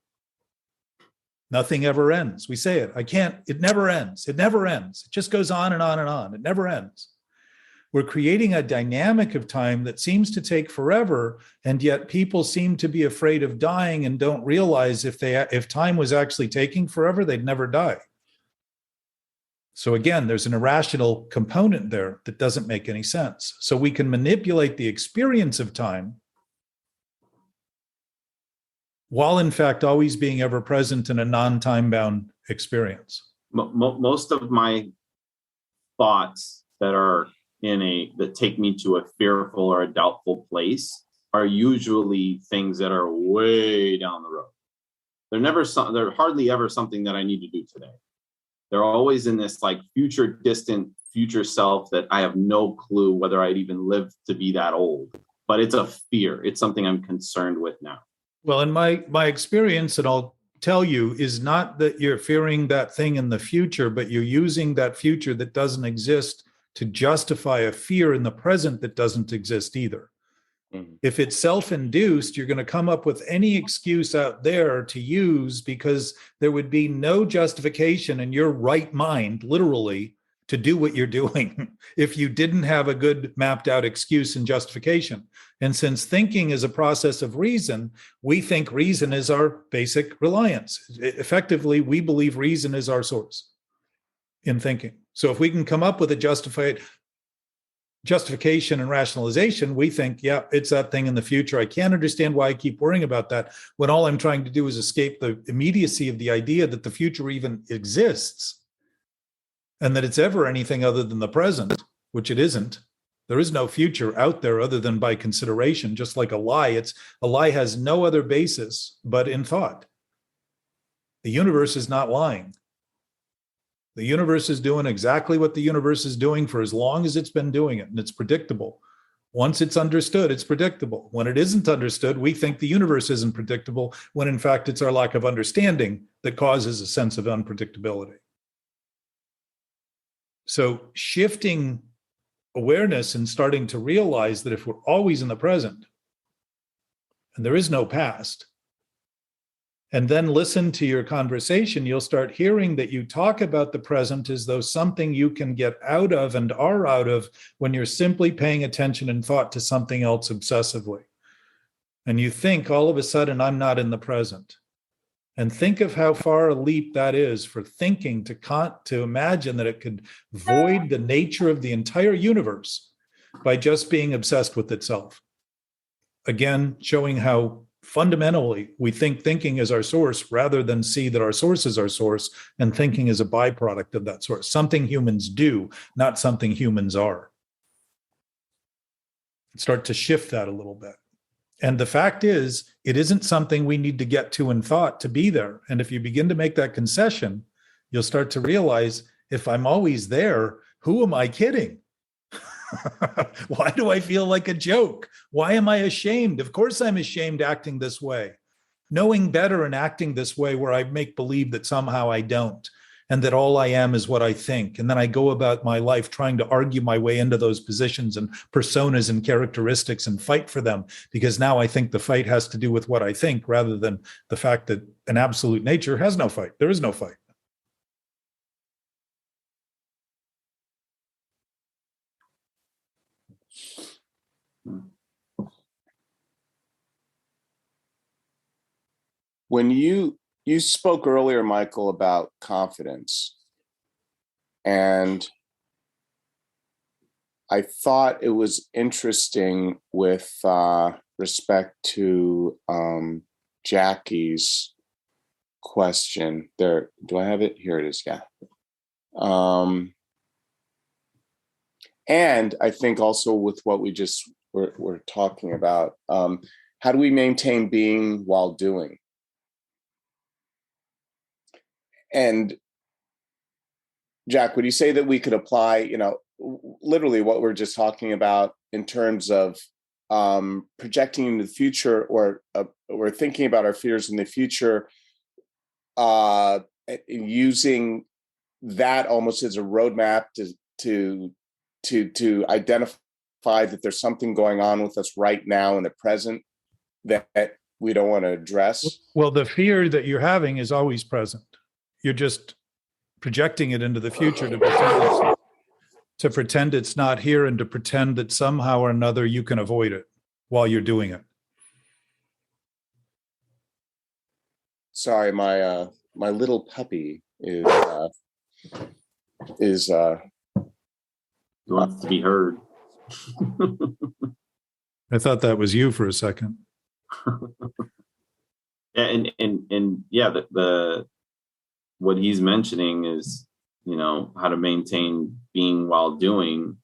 Nothing ever ends. We say it. It never ends. It never ends. It just goes on and on and on. It never ends. We're creating a dynamic of time that seems to take forever, and yet people seem to be afraid of dying and don't realize if time was actually taking forever, they'd never die. So again, there's an irrational component there that doesn't make any sense. So we can manipulate the experience of time while in fact always being ever present in a non-time-bound experience. Most of my thoughts that take me to a fearful or a doubtful place are usually things that are way down the road. They're hardly ever something that I need to do today. They're always in this like distant future self that I have no clue whether I'd even live to be that old. But it's a fear. It's something I'm concerned with now. Well, in my experience, and I'll tell you, is not that you're fearing that thing in the future, but you're using that future that doesn't exist to justify a fear in the present that doesn't exist either. Mm-hmm. If it's self-induced, you're going to come up with any excuse out there to use, because there would be no justification in your right mind, literally, to do what you're doing if you didn't have a good mapped out excuse and justification. And since thinking is a process of reason, we think reason is our basic reliance. Effectively, we believe reason is our source in thinking. So if we can come up with a justification and rationalization, we think, yeah, it's that thing in the future. I can't understand why I keep worrying about that when all I'm trying to do is escape the immediacy of the idea that the future even exists and that it's ever anything other than the present, which it isn't. There is no future out there other than by consideration, just like a lie. A lie has no other basis but in thought. The universe is not lying. The universe is doing exactly what the universe is doing for as long as it's been doing it, and it's predictable. Once it's understood, it's predictable. When it isn't understood, we think the universe isn't predictable, when in fact it's our lack of understanding that causes a sense of unpredictability. So shifting awareness and starting to realize that if we're always in the present and there is no past, and then listen to your conversation, you'll start hearing that you talk about the present as though something you can get out of and are out of when you're simply paying attention and thought to something else obsessively. And you think all of a sudden, I'm not in the present. And think of how far a leap that is for thinking to imagine that it could void the nature of the entire universe by just being obsessed with itself. Again, showing how fundamentally we think thinking is our source rather than see that our source is our source and thinking is a byproduct of that source. Something humans do, not something humans are. Start to shift that a little bit. And the fact is, it isn't something we need to get to in thought to be there. And if you begin to make that concession, you'll start to realize, if I'm always there, who am I kidding? Why do I feel like a joke? Why am I ashamed? Of course I'm ashamed acting this way. Knowing better and acting this way where I make believe that somehow I don't, and that all I am is what I think. And then I go about my life trying to argue my way into those positions and personas and characteristics and fight for them, because now I think the fight has to do with what I think rather than the fact that an absolute nature has no fight. There is no fight. When you spoke earlier, Michael, about confidence, and I thought it was interesting with respect to Jackie's question. There, do I have it? Here it is. Yeah. And I think also with what we just were talking about, how do we maintain being while doing? And Jack, would you say that we could apply, literally what we're just talking about in terms of projecting into the future, or we're thinking about our fears in the future, using that almost as a roadmap to identify that there's something going on with us right now in the present that we don't want to address? Well, the fear that you're having is always present. You're just projecting it into the future to protect us. To pretend it's not here and to pretend that somehow or another you can avoid it while you're doing it. Sorry, my little puppy is He wants to be heard. I thought that was you for a second. And yeah, the what he's mentioning is, how to maintain being while doing.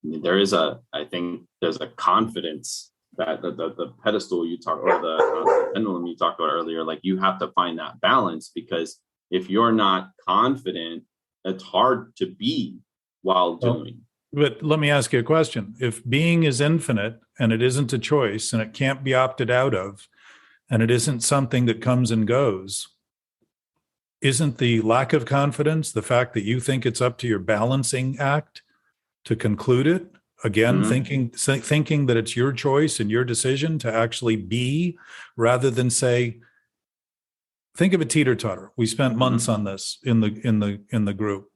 I think there's a confidence that the pedestal you talked, or the pendulum you talked about earlier, like you have to find that balance, because if you're not confident, it's hard to be while doing. But let me ask you a question. If being is infinite and it isn't a choice and it can't be opted out of, and it isn't something that comes and goes, isn't the lack of confidence the fact that you think it's up to your balancing act to conclude it? Again, thinking that it's your choice and your decision to actually be, rather than say, think of a teeter-totter. We spent months on this in the group.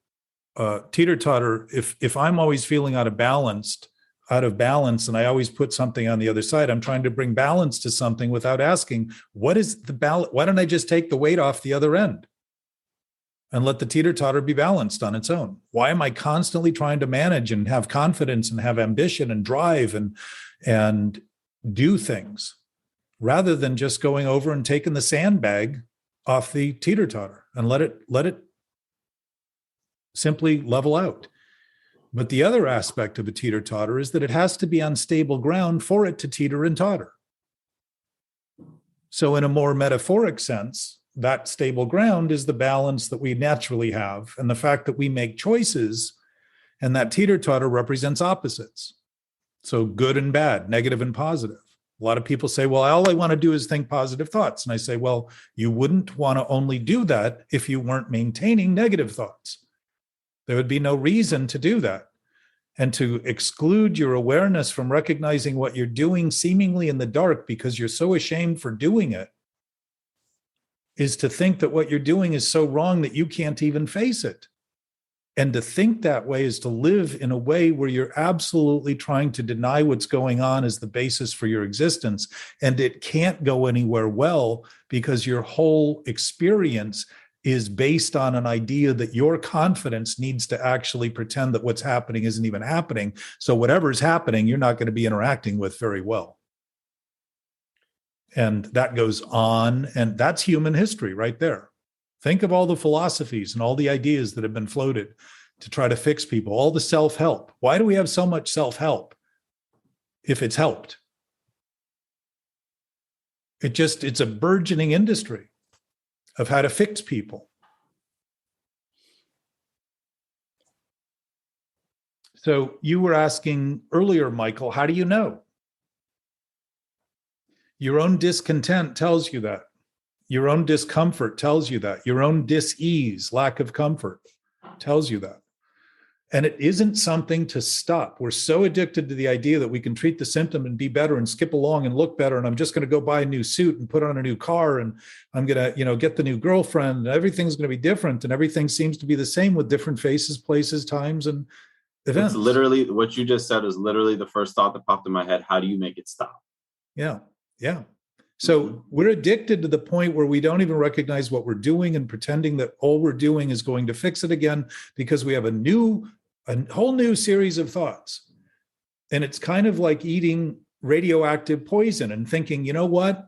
Teeter-totter, if I'm always feeling out of balance, and I always put something on the other side, I'm trying to bring balance to something without asking, what is the balance? Why don't I just take the weight off the other end and let the teeter-totter be balanced on its own? Why am I constantly trying to manage and have confidence and have ambition and drive and do things, rather than just going over and taking the sandbag off the teeter-totter and let it simply level out? But the other aspect of a teeter-totter is that it has to be on stable ground for it to teeter and totter. So in a more metaphoric sense, that stable ground is the balance that we naturally have, and the fact that we make choices, and that teeter-totter represents opposites. So good and bad, negative and positive. A lot of people say, well, all I want to do is think positive thoughts. And I say, well, you wouldn't want to only do that if you weren't maintaining negative thoughts. There would be no reason to do that. And to exclude your awareness from recognizing what you're doing seemingly in the dark because you're so ashamed for doing it is to think that what you're doing is so wrong that you can't even face it. And to think that way is to live in a way where you're absolutely trying to deny what's going on as the basis for your existence. And it can't go anywhere well, because your whole experience is based on an idea that your confidence needs to actually pretend that what's happening isn't even happening. So whatever's happening, you're not going to be interacting with very well. And that goes on, and that's human history right there. Think of all the philosophies and all the ideas that have been floated to try to fix people, all the self-help. Why do we have so much self-help if it's helped? It's a burgeoning industry of how to fix people. So you were asking earlier, Michael, how do you know? Your own discontent tells you that. Your own discomfort tells you that. Your own dis-ease, lack of comfort, tells you that. And it isn't something to stop. We're so addicted to the idea that we can treat the symptom and be better and skip along and look better. And I'm just going to go buy a new suit and put on a new car. And I'm going to, get the new girlfriend. And everything's going to be different. And everything seems to be the same with different faces, places, times, and events. It's literally what you just said is literally the first thought that popped in my head. How do you make it stop? Yeah. Yeah. So we're addicted to the point where we don't even recognize what we're doing and pretending that all we're doing is going to fix it again, because we have a whole new series of thoughts. And it's kind of like eating radioactive poison and thinking, you know what?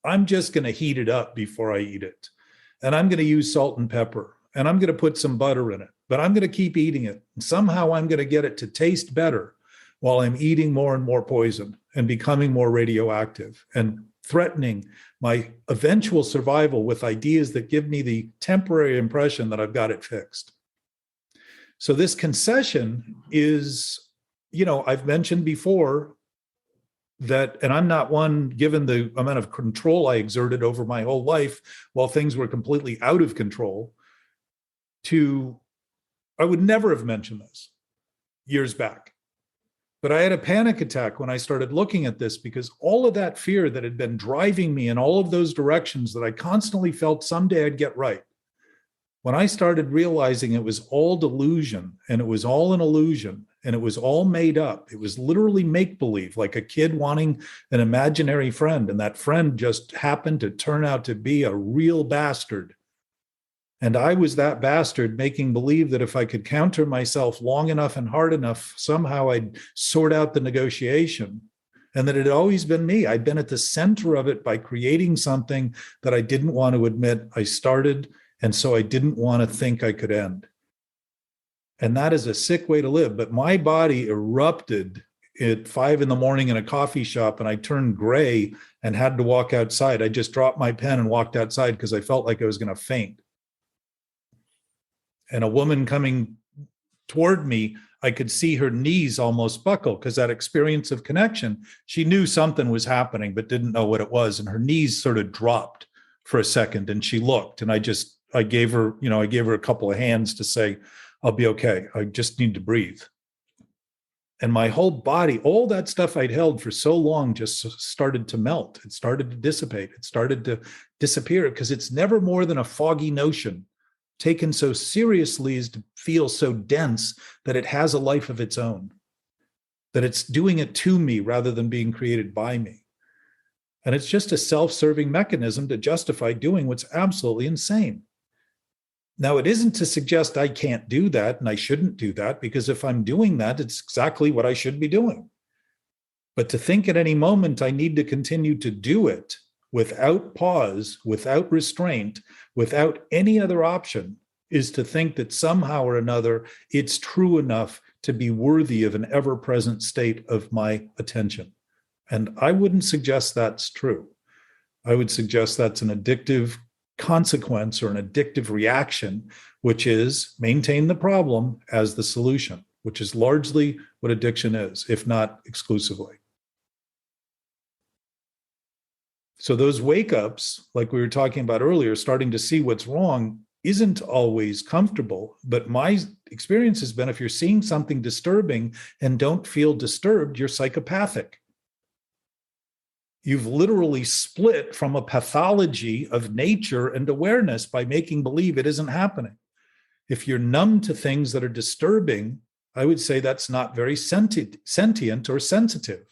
I'm just going to heat it up before I eat it. And I'm going to use salt and pepper. And I'm going to put some butter in it. But I'm going to keep eating it. And somehow I'm going to get it to taste better while I'm eating more and more poison and becoming more radioactive and threatening my eventual survival with ideas that give me the temporary impression that I've got it fixed. So this concession is, I've mentioned before that, and I'm not one, given the amount of control I exerted over my whole life while things were completely out of control, I would never have mentioned this years back. But I had a panic attack when I started looking at this, because all of that fear that had been driving me in all of those directions that I constantly felt someday I'd get right When I started realizing it was all delusion and it was all an illusion and it was all made up, it was literally make-believe, like a kid wanting an imaginary friend, and that friend just happened to turn out to be a real bastard. And I was that bastard making believe that if I could counter myself long enough and hard enough, somehow I'd sort out the negotiation. And that it had always been me. I'd been at the center of it by creating something that I didn't want to admit I started, and so I didn't want to think I could end. And that is a sick way to live. But my body erupted at 5 a.m. in a coffee shop, and I turned gray and had to walk outside. I just dropped my pen and walked outside because I felt like I was going to faint. And a woman coming toward me, I could see her knees almost buckle because that experience of connection, she knew something was happening, but didn't know what it was. And her knees sort of dropped for a second, and she looked, and I gave her a couple of hands to say, I'll be okay. I just need to breathe. And my whole body, all that stuff I'd held for so long just started to melt. It started to dissipate. It started to disappear because it's never more than a foggy notion taken so seriously as to feel so dense that it has a life of its own, that it's doing it to me rather than being created by me. And it's just a self-serving mechanism to justify doing what's absolutely insane. Now, it isn't to suggest I can't do that and I shouldn't do that, because if I'm doing that, it's exactly what I should be doing. But to think at any moment I need to continue to do it without pause, without restraint, without any other option, is to think that somehow or another it's true enough to be worthy of an ever-present state of my attention. And I wouldn't suggest that's true. I would suggest that's an addictive consequence or an addictive reaction, which is maintain the problem as the solution, which is largely what addiction is, if not exclusively. So those wake-ups, like we were talking about earlier, starting to see what's wrong, isn't always comfortable. But my experience has been if you're seeing something disturbing and don't feel disturbed, you're psychopathic. You've literally split from a pathology of nature and awareness by making believe it isn't happening. If you're numb to things that are disturbing, I would say that's not very sentient or sensitive.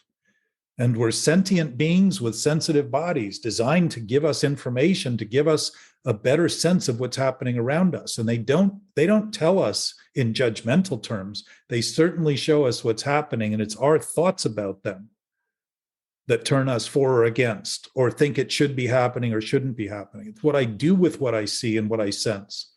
And we're sentient beings with sensitive bodies designed to give us information, to give us a better sense of what's happening around us. And they don't tell us in judgmental terms. They certainly show us what's happening, and it's our thoughts about them that turn us for or against, or think it should be happening or shouldn't be happening. It's what I do with what I see and what I sense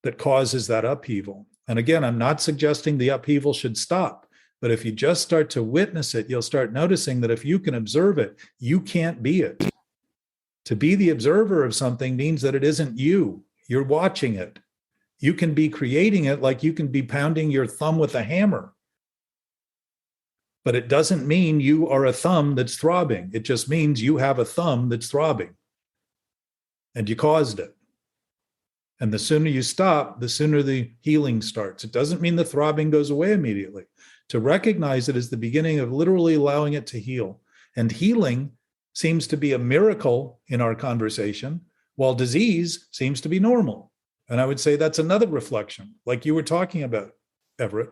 that causes that upheaval. And again, I'm not suggesting the upheaval should stop. But if you just start to witness it, you'll start noticing that if you can observe it, you can't be it. To be the observer of something means that it isn't you. You're watching it. You can be creating it like you can be pounding your thumb with a hammer. But it doesn't mean you are a thumb that's throbbing. It just means you have a thumb that's throbbing. And you caused it. And the sooner you stop, the sooner the healing starts. It doesn't mean the throbbing goes away immediately. To recognize it is the beginning of literally allowing it to heal. And healing seems to be a miracle in our conversation, while disease seems to be normal. And I would say that's another reflection, like you were talking about, Everett.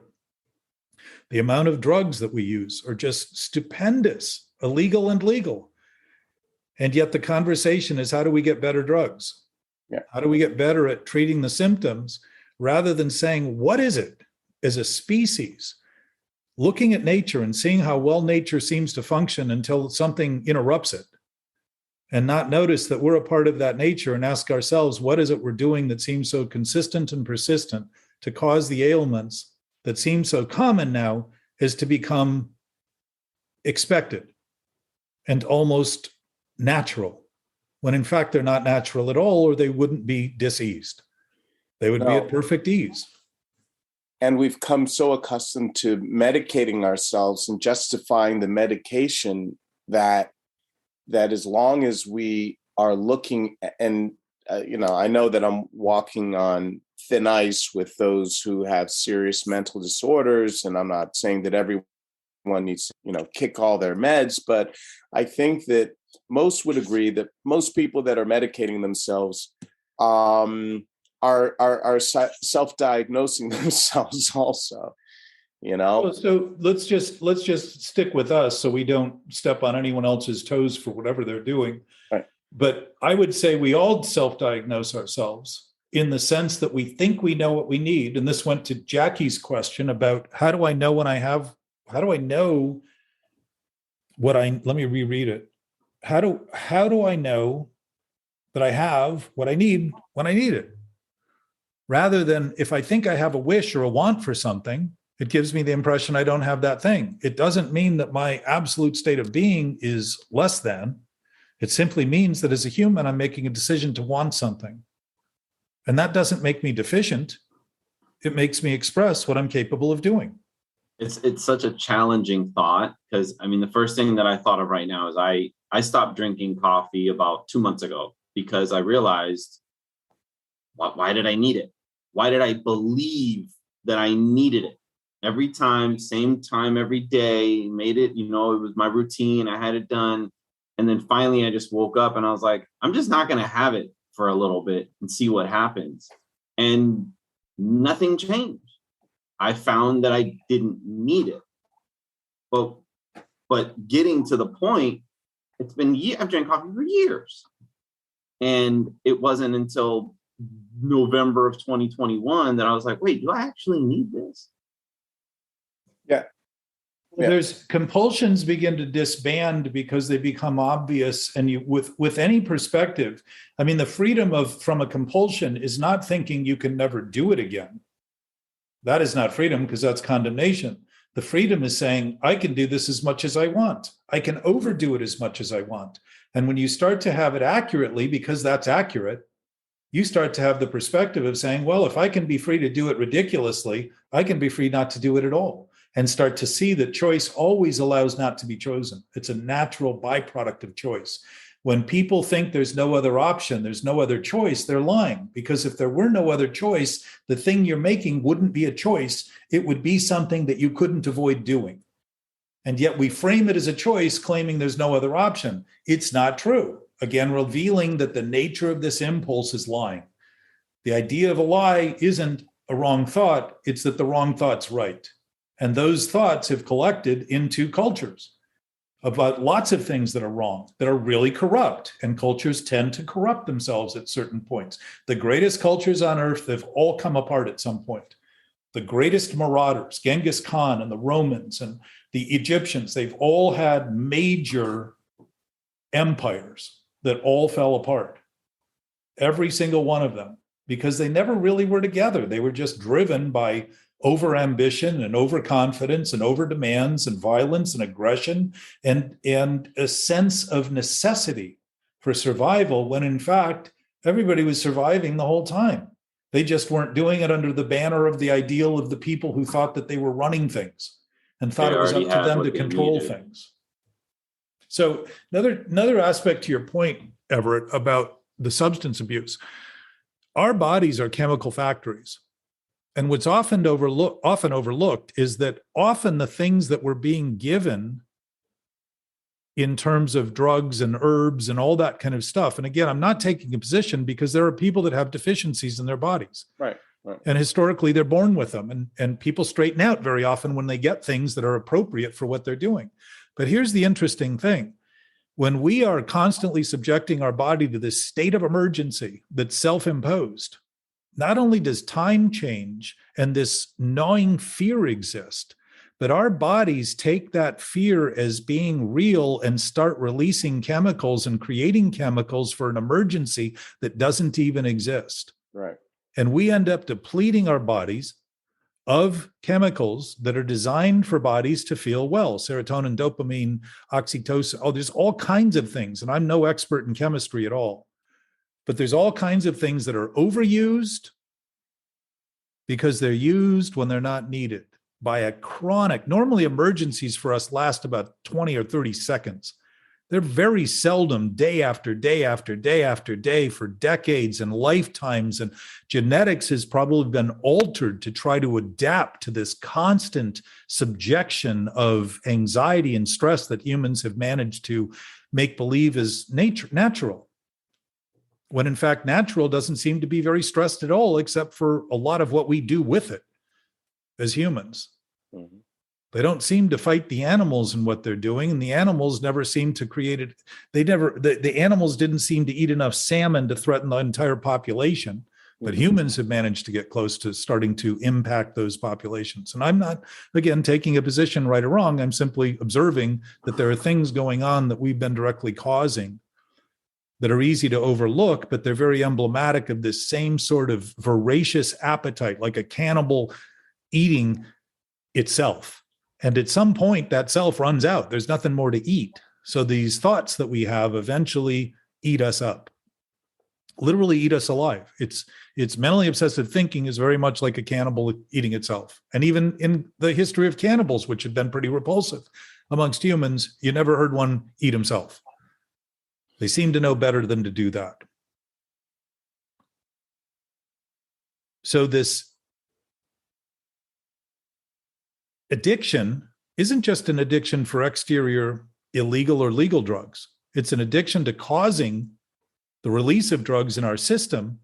The amount of drugs that we use are just stupendous, illegal and legal. And yet the conversation is, how do we get better drugs? Yeah. How do we get better at treating the symptoms rather than saying, what is it as a species? Looking at nature and seeing how well nature seems to function until something interrupts it, and not notice that we're a part of that nature and ask ourselves, what is it we're doing that seems so consistent and persistent to cause the ailments that seem so common now as to become expected and almost natural, when in fact they're not natural at all, or they wouldn't be diseased. They would be at perfect ease. And we've come so accustomed to medicating ourselves and justifying the medication that as long as we are looking, and I know that I'm walking on thin ice with those who have serious mental disorders, and I'm not saying that everyone needs to, kick all their meds, but I think that most would agree that most people that are medicating themselves are are self-diagnosing themselves also, you know. So let's just stick with us so we don't step on anyone else's toes for whatever they're doing. Right. But I would say we all self-diagnose ourselves in the sense that we think we know what we need. And this went to Jackie's question about how do I know what let me reread it. How do I know that I have what I need when I need it? Rather than if I think I have a wish or a want for something, it gives me the impression I don't have that thing. It doesn't mean that my absolute state of being is less than. It simply means that as a human, I'm making a decision to want something. And that doesn't make me deficient. It makes me express what I'm capable of doing. It's such a challenging thought because, I mean, the first thing that I thought of right now is I stopped drinking coffee about 2 months ago because I realized, why did I need it? Why did I believe that I needed it? Every time, same time, every day, made it, it was my routine. I had it done. And then finally I just woke up and I was like, I'm just not going to have it for a little bit and see what happens. And nothing changed. I found that I didn't need it. But getting to the point, it's been I've drank coffee for years. And it wasn't until November of 2021 that I was like, wait, do I actually need this? Yeah. There's compulsions begin to disband because they become obvious. And you, with any perspective, I mean, the freedom from a compulsion is not thinking you can never do it again. That is not freedom because that's condemnation. The freedom is saying, I can do this as much as I want. I can overdo it as much as I want. And when you start to have it accurately, because that's accurate, you start to have the perspective of saying, well, if I can be free to do it ridiculously, I can be free not to do it at all. And start to see that choice always allows not to be chosen. It's a natural byproduct of choice. When people think there's no other option, there's no other choice, they're lying. Because if there were no other choice, the thing you're making wouldn't be a choice. It would be something that you couldn't avoid doing. And yet we frame it as a choice, claiming there's no other option. It's not true. Again, revealing that the nature of this impulse is lying. The idea of a lie isn't a wrong thought. It's that the wrong thought's right. And those thoughts have collected into cultures about lots of things that are wrong, that are really corrupt. And cultures tend to corrupt themselves at certain points. The greatest cultures on earth have all come apart at some point. The greatest marauders, Genghis Khan and the Romans and the Egyptians, they've all had major empires that all fell apart. Every single one of them, because they never really were together. They were just driven by over-ambition and overconfidence and over-demands and violence and aggression and a sense of necessity for survival when, in fact, everybody was surviving the whole time. They just weren't doing it under the banner of the ideal of the people who thought that they were running things and thought it was up to them to control things. So another aspect to your point, Everett, about the substance abuse, our bodies are chemical factories. And what's often overlooked is that often the things that we're being given in terms of drugs and herbs and all that kind of stuff. And again, I'm not taking a position because there are people that have deficiencies in their bodies. Right. And historically, they're born with them. And people straighten out very often when they get things that are appropriate for what they're doing. But here's the interesting thing. When we are constantly subjecting our body to this state of emergency that's self-imposed, not only does time change and this gnawing fear exist, but our bodies take that fear as being real and start releasing chemicals and creating chemicals for an emergency that doesn't even exist. Right. And we end up depleting our bodies of chemicals that are designed for bodies to feel well. Serotonin, dopamine, oxytocin. There's all kinds of things. And I'm no expert in chemistry at all. But there's all kinds of things that are overused because they're used when they're not needed by a chronic. Normally, emergencies for us last about 20 or 30 seconds. They're very seldom day after day after day after day for decades and lifetimes. And genetics has probably been altered to try to adapt to this constant subjection of anxiety and stress that humans have managed to make believe is natural. when in fact natural doesn't seem to be very stressed at all, except for a lot of what we do with it as humans. Mm-hmm. They don't seem to fight the animals in what they're doing, and the animals never seem to create it. The animals didn't seem to eat enough salmon to threaten the entire population, but humans have managed to get close to starting to impact those populations. And I'm not, again, taking a position right or wrong. I'm simply observing that there are things going on that we've been directly causing that are easy to overlook, but they're very emblematic of this same sort of voracious appetite, like a cannibal eating itself. And at some point, that self runs out. There's nothing more to eat. So these thoughts that we have eventually eat us up, literally eat us alive. It's mentally obsessive thinking is very much like a cannibal eating itself. And even in the history of cannibals, which have been pretty repulsive amongst humans, you never heard one eat himself. They seem to know better than to do that. So this addiction isn't just an addiction for exterior illegal or legal drugs. It's an addiction to causing the release of drugs in our system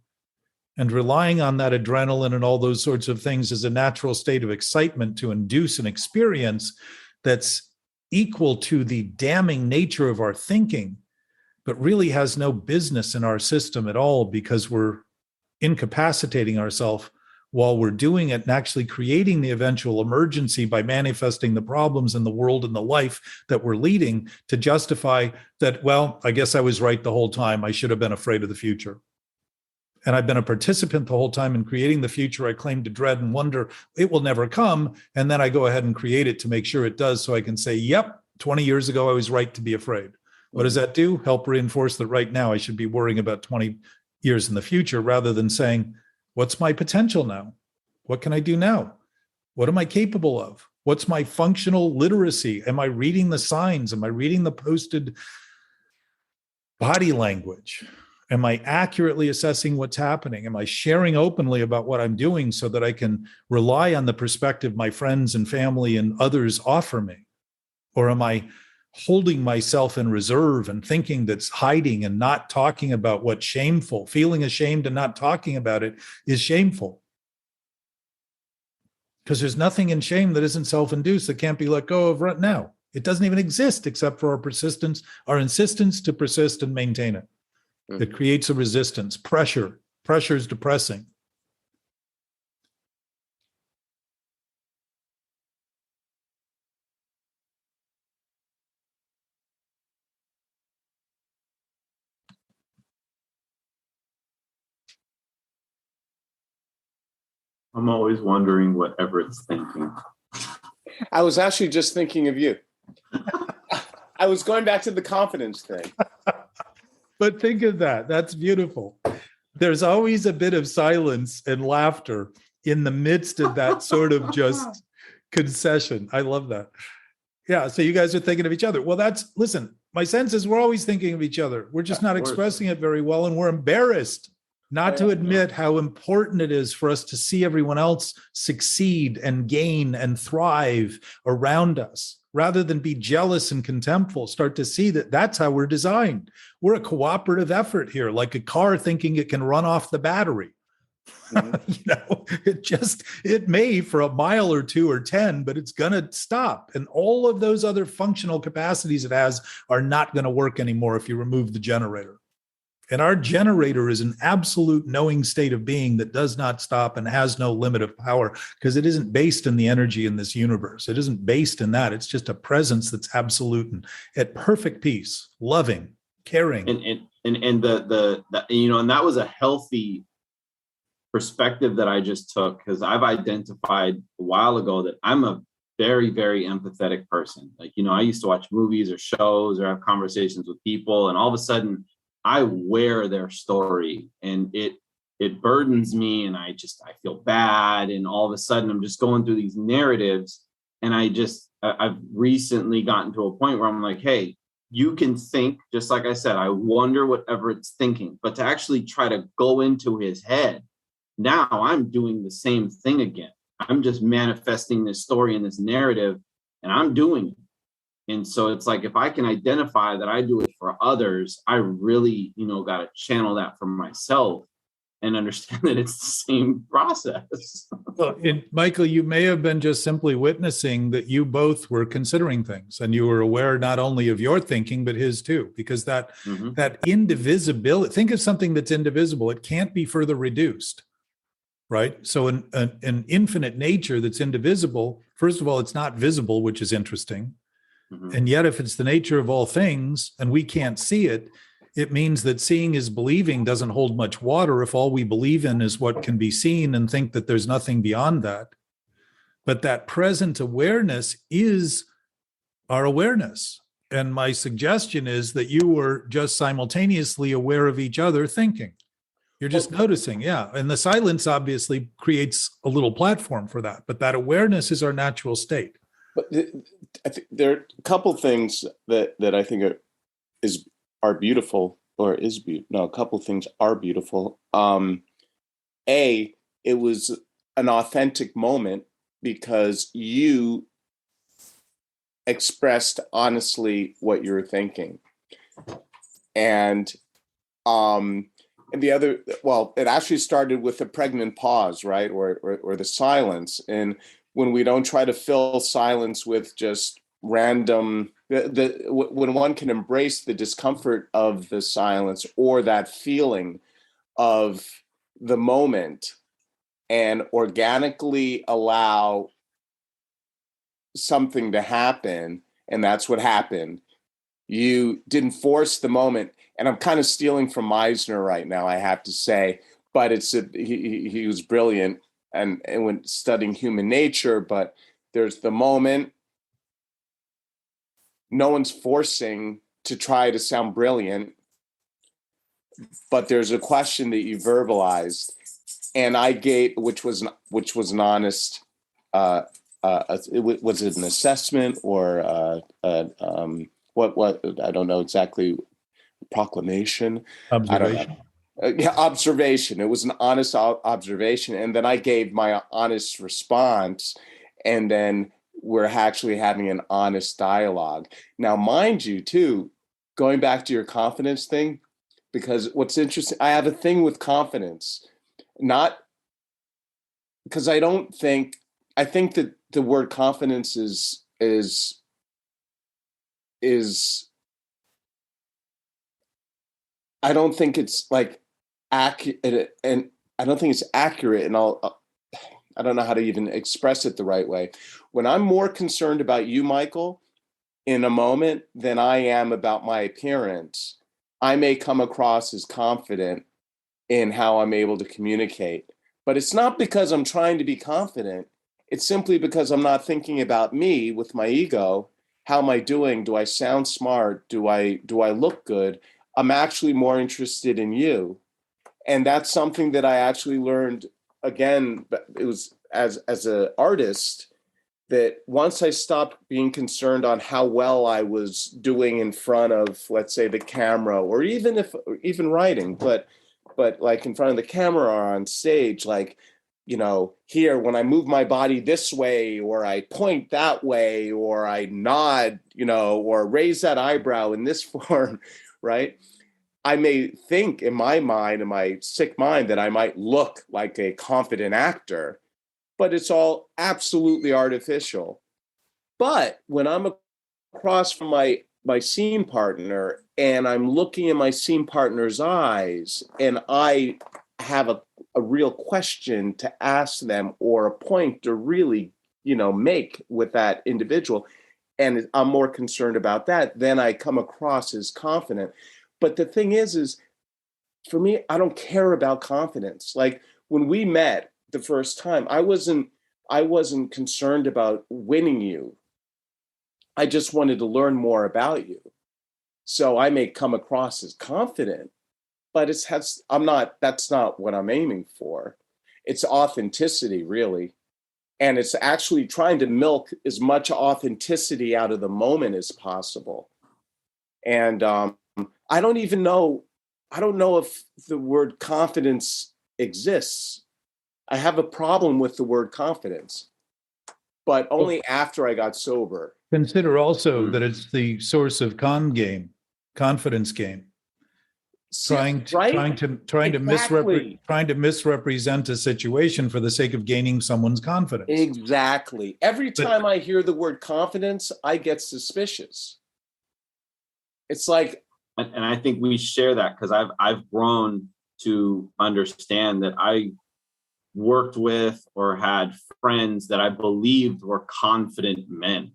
and relying on that adrenaline and all those sorts of things as a natural state of excitement to induce an experience that's equal to the damning nature of our thinking, but really has no business in our system at all, because we're incapacitating ourselves while we're doing it and actually creating the eventual emergency by manifesting the problems in the world and the life that we're leading to justify that, well, I guess I was right the whole time. I should have been afraid of the future. And I've been a participant the whole time in creating the future I claim to dread and wonder it will never come. And then I go ahead and create it to make sure it does, so I can say, yep, 20 years ago, I was right to be afraid. What does that do? Help reinforce that right now I should be worrying about 20 years in the future, rather than saying, what's my potential now? What can I do now? What am I capable of? What's my functional literacy? Am I reading the signs? Am I reading the posted body language? Am I accurately assessing what's happening? Am I sharing openly about what I'm doing so that I can rely on the perspective my friends and family and others offer me? Or am I holding myself in reserve and thinking that's hiding and not talking about what's shameful? Feeling ashamed and not talking about it is shameful. Because there's nothing in shame that isn't self-induced, that can't be let go of right now. It doesn't even exist except for our persistence, our insistence to persist and maintain it. It creates a resistance. Pressure is depressing. I'm always wondering what Everett's thinking. I was actually just thinking of you. I was going back to the confidence thing. But think of that. That's beautiful. There's always a bit of silence and laughter in the midst of that sort of just concession. I love that. Yeah. So you guys are thinking of each other. Well, listen, my sense is we're always thinking of each other. We're just not expressing it very well. And we're embarrassed not to admit how important it is for us to see everyone else succeed and gain and thrive around us, rather than be jealous and contemptful. Start to see that that's how we're designed. We're a cooperative effort here, like a car thinking it can run off the battery. It may for a mile or two or 10, but it's going to stop. And all of those other functional capacities it has are not going to work anymore if you remove the generator. And our generator is an absolute knowing state of being that does not stop and has no limit of power, because it isn't based in the energy in this universe. It isn't based in that. It's just a presence that's absolute and at perfect peace, loving, caring. And that was a healthy perspective that I just took, because I've identified a while ago that I'm a very, very empathetic person. Like, I used to watch movies or shows or have conversations with people, and all of a sudden I wear their story, and it burdens me, and I feel bad. And all of a sudden I'm just going through these narratives, and I've recently gotten to a point where I'm like, hey, you can think, just like I said, I wonder what Everett's thinking, but to actually try to go into his head, now I'm doing the same thing again. I'm just manifesting this story and this narrative, and I'm doing it. And so it's like, if I can identify that I do it for others, I really, got to channel that for myself and understand that it's the same process. Well, Michael, you may have been just simply witnessing that you both were considering things, and you were aware not only of your thinking, but his too, because that indivisibility, think of something that's indivisible. It can't be further reduced, right? So an infinite nature that's indivisible, first of all, it's not visible, which is interesting. And yet, if it's the nature of all things and we can't see it, it means that seeing is believing doesn't hold much water if all we believe in is what can be seen and think that there's nothing beyond that. But that present awareness is our awareness. And my suggestion is that you were just simultaneously aware of each other thinking. You're just noticing, yeah. And the silence obviously creates a little platform for that. But that awareness is our natural state. But I think there are a couple things that I think are beautiful, or is beautiful. No, a couple of things are beautiful. It was an authentic moment because you expressed honestly what you were thinking. And the other, well, it actually started with a pregnant pause, right? Or the silence. And when we don't try to fill silence with just random, when one can embrace the discomfort of the silence or that feeling of the moment and organically allow something to happen, and that's what happened. You didn't force the moment, and I'm kind of stealing from Meisner right now, I have to say, but he was brilliant and when studying human nature, but there's the moment. No one's forcing to try to sound brilliant, but there's a question that you verbalized, and I gave, which was an honest. Was it an assessment or what? I don't know exactly. Proclamation. Observation. Observation. It was an honest observation, and then I gave my honest response, and then we're actually having an honest dialogue. Now, mind you, too, going back to your confidence thing, because what's interesting, I have a thing with confidence, not because I think that the word confidence is I don't think it's like accurate, and I don't think it's accurate, and I don't know how to even express it the right way. When I'm more concerned about you, Michael, in a moment than I am about my appearance, I may come across as confident in how I'm able to communicate. But it's not because I'm trying to be confident. It's simply because I'm not thinking about me with my ego. How am I doing? Do I sound smart? Do I look good? I'm actually more interested in you. And that's something that I actually learned, again, it was as an artist, that once I stopped being concerned on how well I was doing in front of, let's say, the camera, or even writing, but like in front of the camera or on stage, like, here, when I move my body this way, or I point that way, or I nod, or raise that eyebrow in this form, right? I may think in my mind, in my sick mind, that I might look like a confident actor, but it's all absolutely artificial. But when I'm across from my scene partner and I'm looking in my scene partner's eyes and I have a real question to ask them or a point to really, make with that individual, and I'm more concerned about that, then I come across as confident. But the thing is for me, I don't care about confidence. Like when we met the first time, I wasn't concerned about winning you. I just wanted to learn more about you. So I may come across as confident, but that's not what I'm aiming for. It's authenticity, really. And it's actually trying to milk as much authenticity out of the moment as possible. And I don't know if the word confidence exists. I have a problem with the word confidence, but only after I got sober. Consider also that it's the source of con game. confidence game. Right? Trying to misrepresent a situation for the sake of gaining someone's confidence. Exactly. Every time I hear the word confidence, I get suspicious. It's like, and I think we share that, because I've grown to understand that I worked with or had friends that I believed were confident men.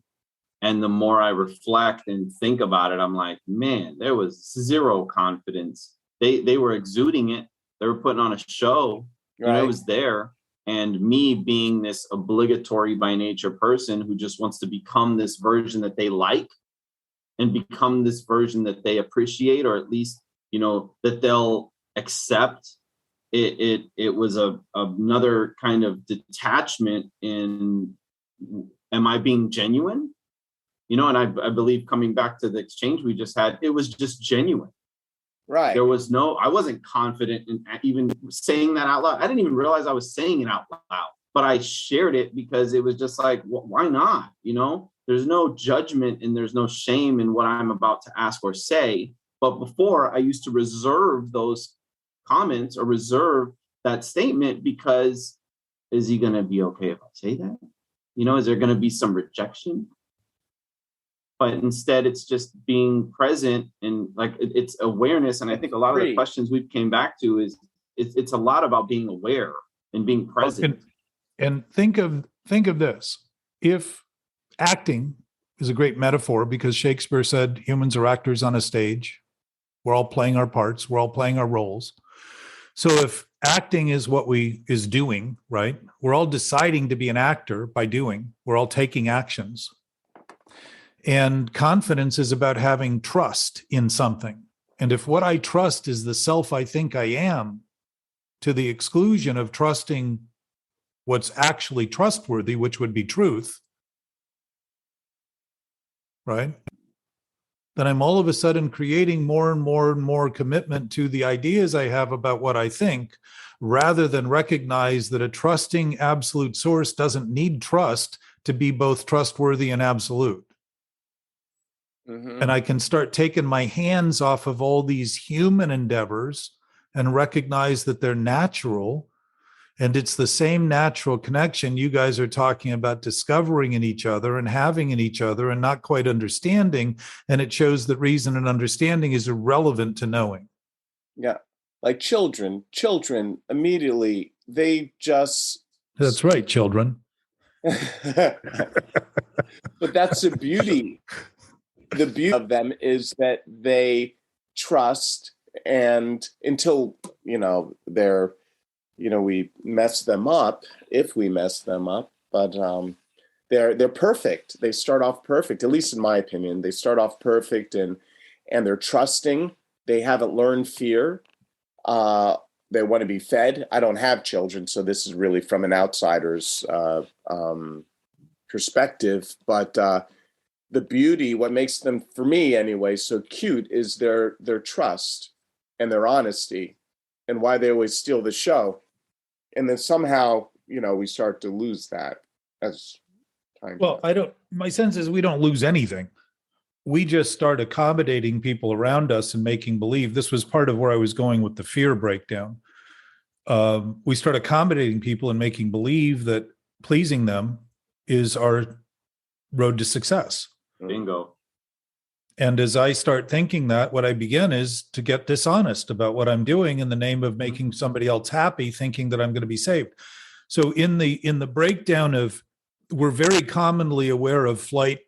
And the more I reflect and think about it, I'm like, man, there was zero confidence. They were exuding it. They were putting on a show. right. It was there. And me being this obligatory by nature person who just wants to become this version that they like and become this version that they appreciate, or at least, that they'll accept. It was another kind of detachment in, am I being genuine? And I believe, coming back to the exchange we just had, it was just genuine. Right. There was I wasn't confident in even saying that out loud. I didn't even realize I was saying it out loud, but I shared it because it was just like, why not? There's no judgment and there's no shame in what I'm about to ask or say. But before, I used to reserve those comments or reserve that statement, because is he going to be okay if I say that? Is there going to be some rejection? But instead, it's just being present, and it's awareness. And I think a lot of the questions we came back to is it's a lot about being aware and being present. And think of this. If acting is a great metaphor, because Shakespeare said humans are actors on a stage. We're all playing our parts. We're all playing our roles. So if acting is what is doing, right? We're all deciding to be an actor by doing. We're all taking actions. And confidence is about having trust in something. And if what I trust is the self I think I am, to the exclusion of trusting what's actually trustworthy, which would be truth, right? Then I'm all of a sudden creating more and more and more commitment to the ideas I have about what I think, rather than recognize that a trusting absolute source doesn't need trust to be both trustworthy and absolute. Mm-hmm. And I can start taking my hands off of all these human endeavors and recognize that they're natural. And it's the same natural connection you guys are talking about discovering in each other and having in each other and not quite understanding. And it shows that reason and understanding is irrelevant to knowing. Yeah. Like children immediately, they just... That's right, children. But that's the beauty. The beauty of them is that they trust, and until, they're, we mess them up, if we mess them up, but they're perfect. They start off perfect, at least in my opinion. They start off perfect, and they're trusting. They haven't learned fear. They want to be fed. I don't have children, so this is really from an outsider's perspective, but the beauty, what makes them, for me anyway, so cute is their trust and their honesty, and why they always steal the show. And then somehow, we start to lose that as time goes. Well, my sense is we don't lose anything. We just start accommodating people around us and making believe. This was part of where I was going with the fear breakdown. We start accommodating people and making believe that pleasing them is our road to success. Bingo. And as I start thinking that, what I begin is to get dishonest about what I'm doing in the name of making somebody else happy, thinking that I'm going to be saved. So in the breakdown of, we're very commonly aware of flight,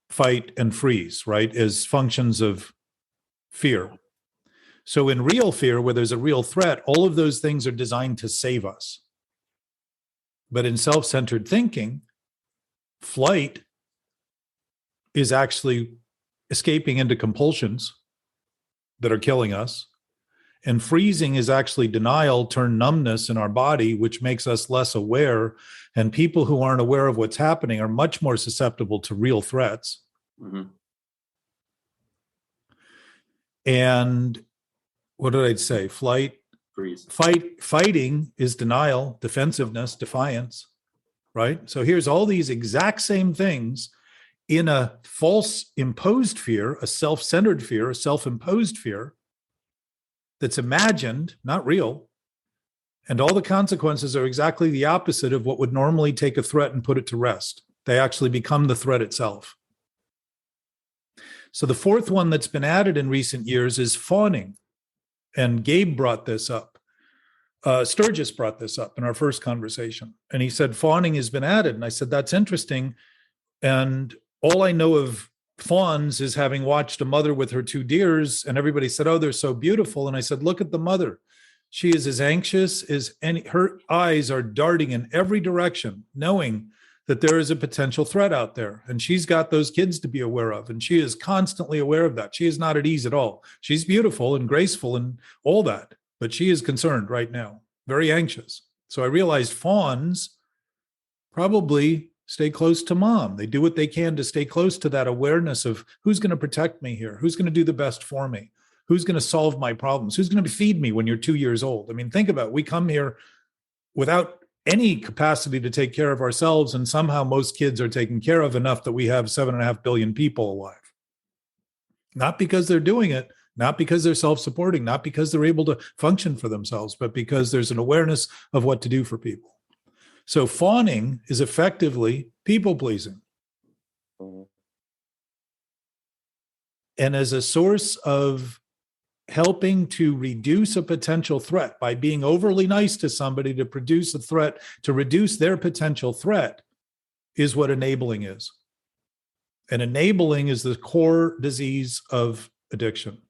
fight, and freeze, right, as functions of fear. So in real fear, where there's a real threat, all of those things are designed to save us. But in self-centered thinking, flight is actually escaping into compulsions that are killing us. And freezing is actually denial turned numbness in our body, which makes us less aware. And people who aren't aware of what's happening are much more susceptible to real threats. Mm-hmm. And what did I say? Flight, Freeze. Fighting is denial, defensiveness, defiance, right? So here's all these exact same things in a false imposed fear, a self-centered fear, a self-imposed fear that's imagined, not real. And all the consequences are exactly the opposite of what would normally take a threat and put it to rest. They actually become the threat itself. So the fourth one that's been added in recent years is fawning. And Gabe brought this up. Sturgis brought this up in our first conversation. And he said, fawning has been added. And I said, that's interesting. And all I know of fawns is having watched a mother with her two deers, and everybody said, oh, they're so beautiful. And I said, look at the mother. She is as anxious as any, her eyes are darting in every direction, knowing that there is a potential threat out there. And she's got those kids to be aware of. And she is constantly aware of that. She is not at ease at all. She's beautiful and graceful and all that, but she is concerned right now, very anxious. So I realized fawns probably stay close to mom. They do what they can to stay close to that awareness of who's going to protect me here, who's going to do the best for me, who's going to solve my problems, who's going to feed me when you're 2 years old. I mean, think about it. We come here without any capacity to take care of ourselves, and somehow most kids are taken care of enough that we have 7.5 billion people alive. Not because they're doing it, not because they're self-supporting, not because they're able to function for themselves, but because there's an awareness of what to do for people. So fawning is effectively people-pleasing. And as a source of helping to reduce a potential threat by being overly nice to somebody to produce a threat, to reduce their potential threat, is what enabling is. And enabling is the core disease of addiction,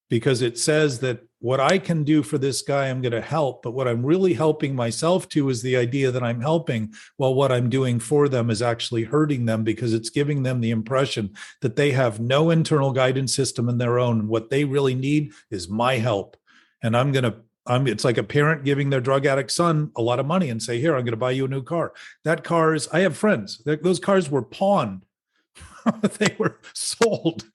because it says that what I can do for this guy, I'm going to help, but what I'm really helping myself to is the idea that I'm helping, while what I'm doing for them is actually hurting them, because it's giving them the impression that they have no internal guidance system in their own. What they really need is my help. And it's like a parent giving their drug addict son a lot of money and say, here, I'm going to buy you a new car. That car is, I have friends, those cars were pawned. They were sold.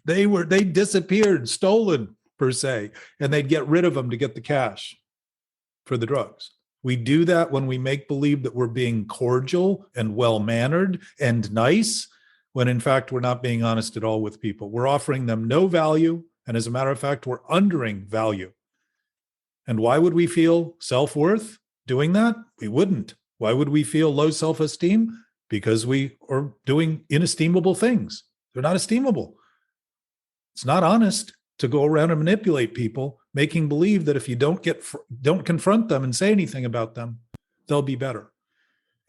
They disappeared, stolen per se, and they'd get rid of them to get the cash for the drugs. We do that when we make believe that we're being cordial and well-mannered and nice, when in fact we're not being honest at all with people. We're offering them no value, and as a matter of fact, we're undering value. And why would we feel self-worth doing that? We wouldn't. Why would we feel low self-esteem? Because we are doing inestimable things. They're not esteemable. It's not honest to go around and manipulate people, making believe that if you don't confront them and say anything about them, they'll be better.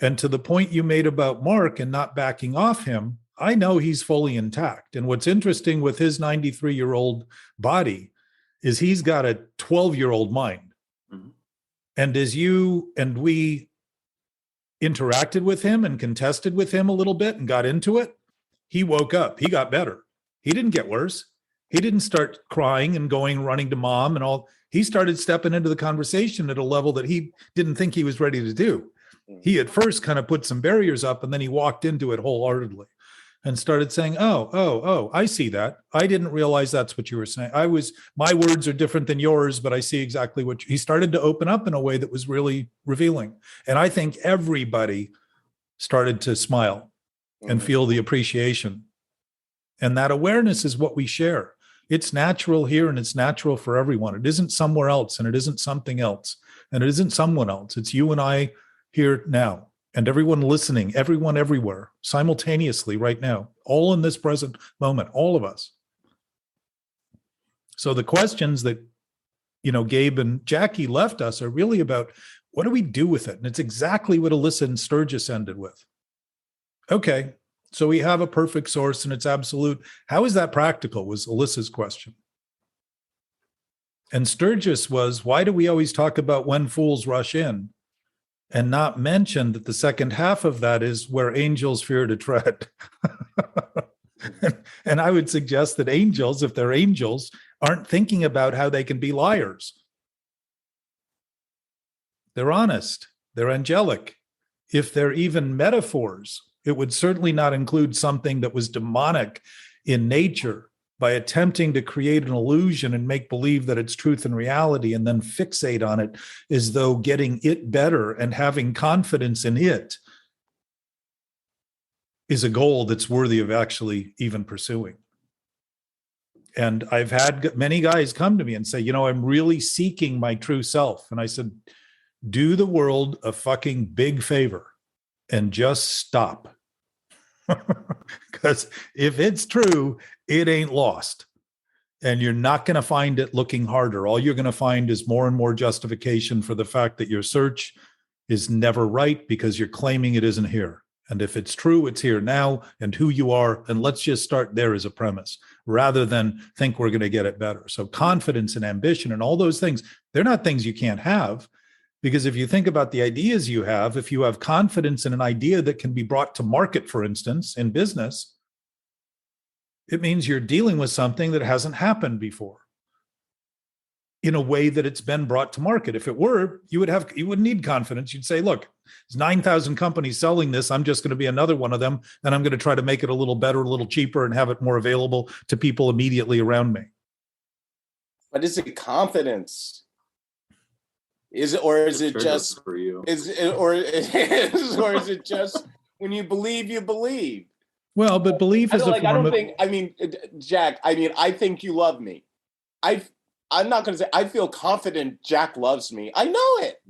And to the point you made about Mark and not backing off him, I know he's fully intact. And what's interesting with his 93-year-old body is he's got a 12-year-old mind. Mm-hmm. And as you and we interacted with him and contested with him a little bit and got into it, he woke up. He got better. He didn't get worse. He didn't start crying and running to mom and all. He started stepping into the conversation at a level that he didn't think he was ready to do. He at first kind of put some barriers up, and then he walked into it wholeheartedly and started saying, oh, I see that. I didn't realize that's what you were saying. My words are different than yours, but I see exactly he started to open up in a way that was really revealing. And I think everybody started to smile and feel the appreciation. And that awareness is what we share. It's natural here, and it's natural for everyone. It isn't somewhere else, and it isn't something else, and it isn't someone else. It's you and I here now. And everyone listening, everyone everywhere, simultaneously right now, all in this present moment, all of us. So the questions that, Gabe and Jackie left us are really about, what do we do with it? And it's exactly what Alyssa and Sturgis ended with. Okay, so we have a perfect source and it's absolute. How is that practical, was Alyssa's question. And Sturgis was, why do we always talk about when fools rush in, and not mention that the second half of that is where angels fear to tread? And I would suggest that angels, if they're angels, aren't thinking about how they can be liars. They're honest. They're angelic. If they're even metaphors, it would certainly not include something that was demonic in nature, by attempting to create an illusion and make believe that it's truth and reality, and then fixate on it as though getting it better and having confidence in it is a goal that's worthy of actually even pursuing. And I've had many guys come to me and say, you know, I'm really seeking my true self. And I said, do the world a fucking big favor and just stop. Because if it's true, it ain't lost. And you're not going to find it looking harder. All you're going to find is more and more justification for the fact that your search is never right because you're claiming it isn't here. And if it's true, it's here now and who you are. And let's just start there as a premise rather than think we're going to get it better. So confidence and ambition and all those things, they're not things you can't have. Because if you think about the ideas you have, if you have confidence in an idea that can be brought to market, for instance, in business, it means you're dealing with something that hasn't happened before in a way that it's been brought to market. If it were, you wouldn't need confidence. You'd say, look, there's 9,000 companies selling this. I'm just going to be another one of them. And I'm going to try to make it a little better, a little cheaper, and have it more available to people immediately around me. But is it confidence? Is it just for you? Is it just when you believe, you believe? Well, but belief is a form of... Jack, I think you love me. I'm not going to say I feel confident Jack loves me. I know it.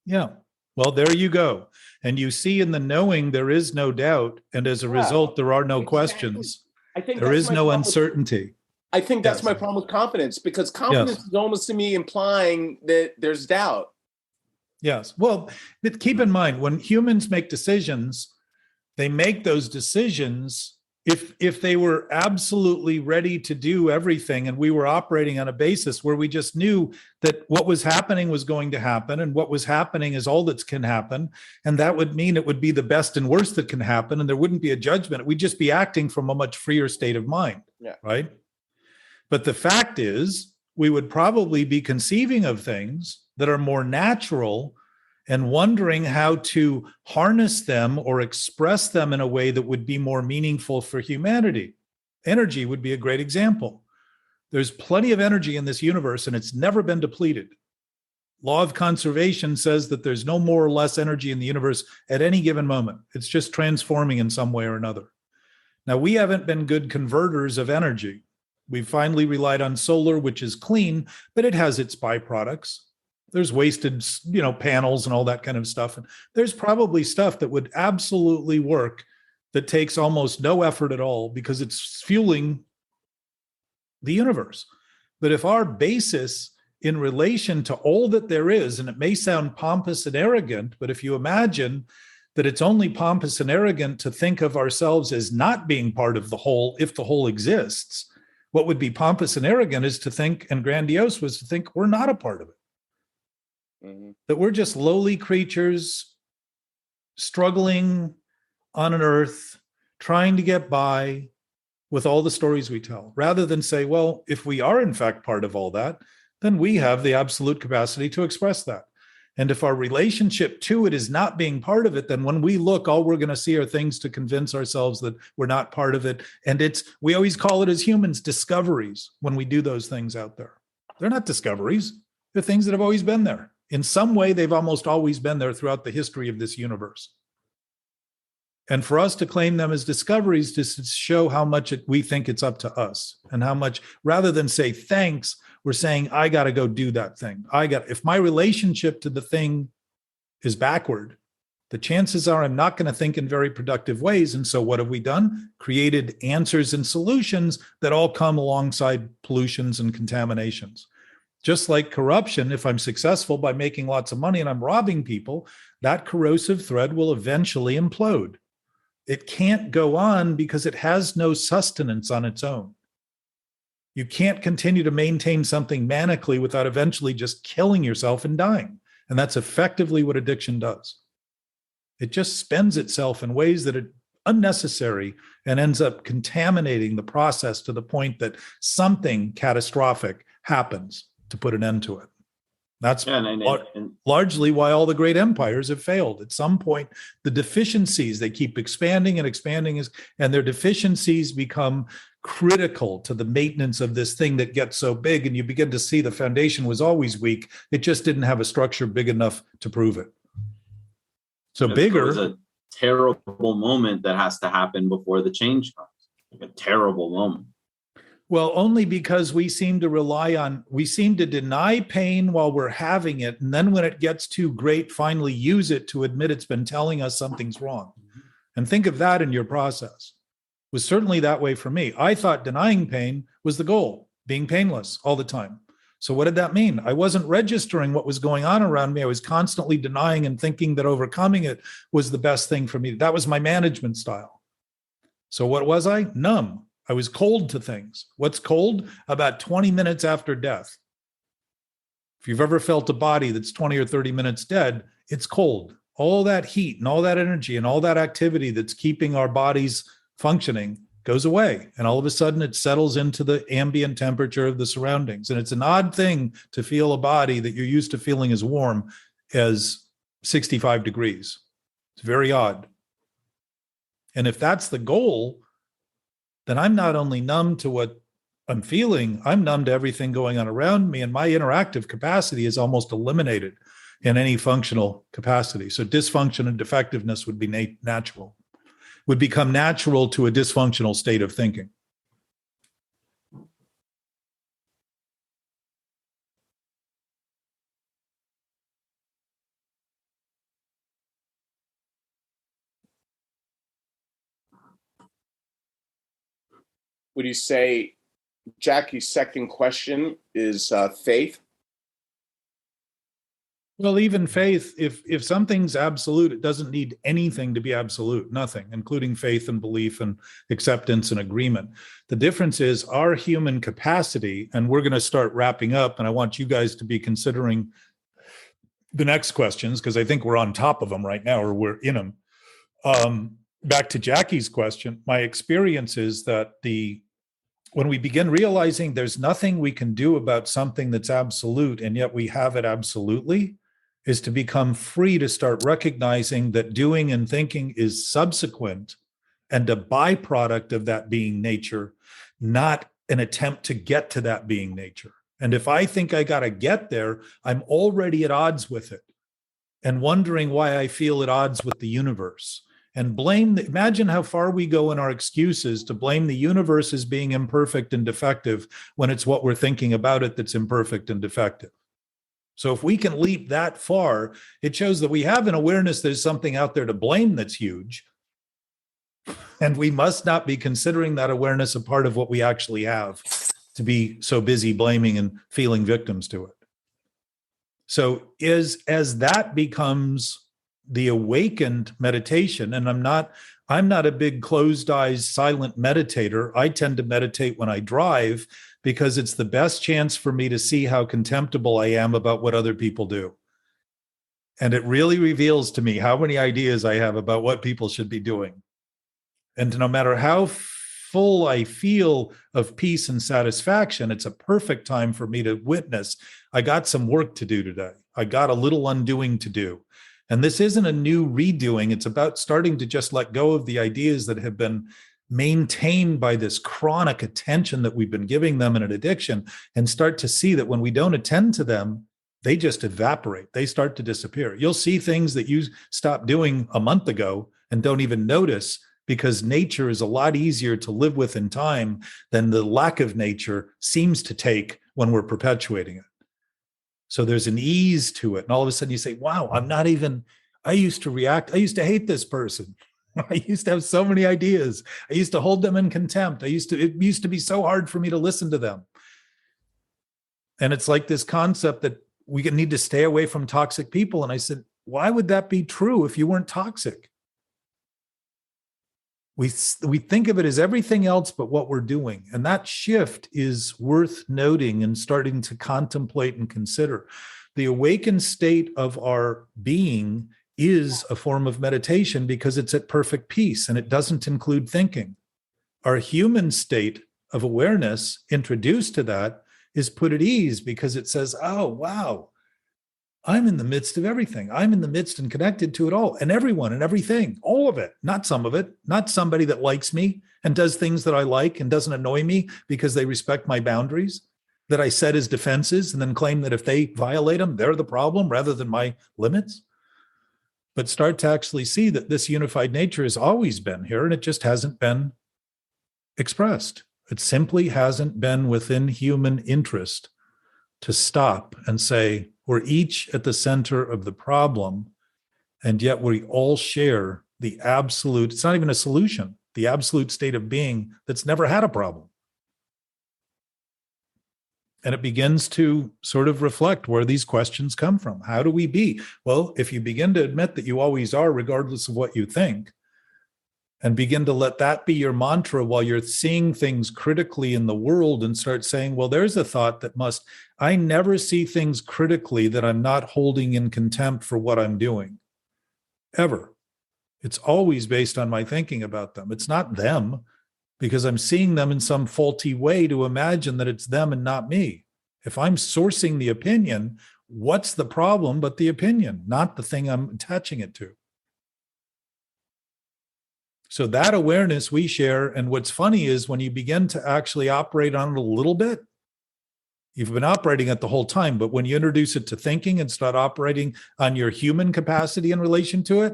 Yeah. Well, there you go. And you see in the knowing, there is no doubt. And as a result, there are no questions. I think there is no uncertainty. I think that's my problem with confidence, because confidence is almost to me implying that there's doubt. Yes. Well, but keep in mind, when humans make decisions, they make those decisions if they were absolutely ready to do everything and we were operating on a basis where we just knew that what was happening was going to happen and what was happening is all that can happen. And that would mean it would be the best and worst that can happen. And there wouldn't be a judgment. We'd just be acting from a much freer state of mind. Yeah. Right. But the fact is, we would probably be conceiving of things that are more natural and wondering how to harness them or express them in a way that would be more meaningful for humanity. Energy would be a great example. There's plenty of energy in this universe, and it's never been depleted. Law of conservation says that there's no more or less energy in the universe at any given moment. It's just transforming in some way or another. Now, we haven't been good converters of energy. We've finally relied on solar, which is clean, but it has its byproducts. There's wasted, panels and all that kind of stuff. And there's probably stuff that would absolutely work that takes almost no effort at all because it's fueling the universe. But if our basis in relation to all that there is, and it may sound pompous and arrogant, but if you imagine that it's only pompous and arrogant to think of ourselves as not being part of the whole, if the whole exists, what would be pompous and arrogant is to think, and grandiose was to think we're not a part of it. Mm-hmm. That we're just lowly creatures struggling on an earth, trying to get by with all the stories we tell, rather than say, well, if we are in fact part of all that, then we have the absolute capacity to express that. And if our relationship to it is not being part of it, then when we look, all we're going to see are things to convince ourselves that we're not part of it. And we always call it as humans discoveries when we do those things out there. They're not discoveries. They're things that have always been there. In some way, they've almost always been there throughout the history of this universe. And for us to claim them as discoveries just to show how much we think it's up to us and how much, rather than say thanks, we're saying, I got to go do that thing. If my relationship to the thing is backward, the chances are I'm not going to think in very productive ways. And so what have we done? Created answers and solutions that all come alongside pollutions and contaminations. Just like corruption, if I'm successful by making lots of money and I'm robbing people, that corrosive thread will eventually implode. It can't go on because it has no sustenance on its own. You can't continue to maintain something manically without eventually just killing yourself and dying. And that's effectively what addiction does. It just spends itself in ways that are unnecessary and ends up contaminating the process to the point that something catastrophic happens to put an end to it. That's largely why all the great empires have failed. At some point, the deficiencies, they keep expanding and expanding, and their deficiencies become critical to the maintenance of this thing that gets so big, and you begin to see the foundation was always weak. It just didn't have a structure big enough to prove it. So bigger terrible moment that has to happen before the change comes. Like a terrible moment. Well, only because we seem to deny pain while we're having it. And then when it gets too great, finally use it to admit it's been telling us something's wrong. And think of that in your process. It was certainly that way for me. I thought denying pain was the goal, being painless all the time. So what did that mean? I wasn't registering what was going on around me. I was constantly denying and thinking that overcoming it was the best thing for me. That was my management style. So what was I? Numb. I was cold to things. What's cold? About 20 minutes after death. If you've ever felt a body that's 20 or 30 minutes dead, it's cold. All that heat and all that energy and all that activity that's keeping our bodies functioning goes away. And all of a sudden it settles into the ambient temperature of the surroundings. And it's an odd thing to feel a body that you're used to feeling as warm as 65 degrees. It's very odd. And if that's the goal, then I'm not only numb to what I'm feeling, I'm numb to everything going on around me, and my interactive capacity is almost eliminated in any functional capacity. So dysfunction and defectiveness would be natural, would become natural to a dysfunctional state of thinking. Would you say Jackie's second question is faith? Well, even faith, if something's absolute, it doesn't need anything to be absolute, nothing, including faith and belief and acceptance and agreement. The difference is our human capacity, and we're going to start wrapping up, and I want you guys to be considering the next questions, because I think we're on top of them right now, or we're in them. Back to Jackie's question, my experience is that when we begin realizing there's nothing we can do about something that's absolute, and yet we have it absolutely, is to become free to start recognizing that doing and thinking is subsequent and a byproduct of that being nature, not an attempt to get to that being nature. And if I think I got to get there, I'm already at odds with it and wondering why I feel at odds with the universe. And imagine how far we go in our excuses to blame the universe as being imperfect and defective when it's what we're thinking about it that's imperfect and defective. So if we can leap that far, it shows that we have an awareness there's something out there to blame that's huge. And we must not be considering that awareness a part of what we actually have, to be so busy blaming and feeling victims to it. So as that becomes the awakened meditation, and I'm not a big closed eyes silent meditator. I tend to meditate when I drive because it's the best chance for me to see how contemptible I am about what other people do. And it really reveals to me how many ideas I have about what people should be doing. And no matter how full I feel of peace and satisfaction, it's a perfect time for me to witness, I got some work to do today. I got a little undoing to do. And this isn't a new redoing. It's about starting to just let go of the ideas that have been maintained by this chronic attention that we've been giving them in an addiction, and start to see that when we don't attend to them, they just evaporate. They start to disappear. You'll see things that you stopped doing a month ago and don't even notice, because nature is a lot easier to live with in time than the lack of nature seems to take when we're perpetuating it. So there's an ease to it. And all of a sudden you say, wow, I used to react. I used to hate this person. I used to have so many ideas. I used to hold them in contempt. It used to be so hard for me to listen to them. And it's like this concept that we need to stay away from toxic people. And I said, why would that be true if you weren't toxic? We think of it as everything else but what we're doing. And that shift is worth noting and starting to contemplate and consider. The awakened state of our being is a form of meditation because it's at perfect peace and it doesn't include thinking. Our human state of awareness introduced to that is put at ease because it says, oh, wow, I'm in the midst of everything. I'm in the midst and connected to it all and everyone and everything, all of it, not some of it, not somebody that likes me and does things that I like and doesn't annoy me because they respect my boundaries that I set as defenses and then claim that if they violate them, they're the problem rather than my limits. but start to actually see that this unified nature has always been here and it just hasn't been expressed. It simply hasn't been within human interest to stop and say, we're each at the center of the problem, and yet we all share the absolute, it's not even a solution, the absolute state of being that's never had a problem. And it begins to sort of reflect where these questions come from. How do we be? Well, if you begin to admit that you always are, regardless of what you think, and begin to let that be your mantra while you're seeing things critically in the world, and start saying, well, there's a thought that I never see things critically that I'm not holding in contempt for what I'm doing, ever. It's always based on my thinking about them. It's not them, because I'm seeing them in some faulty way to imagine that it's them and not me. If I'm sourcing the opinion, what's the problem but the opinion, not the thing I'm attaching it to? So that awareness we share, and what's funny is when you begin to actually operate on it a little bit, you've been operating it the whole time, but when you introduce it to thinking and start operating on your human capacity in relation to it,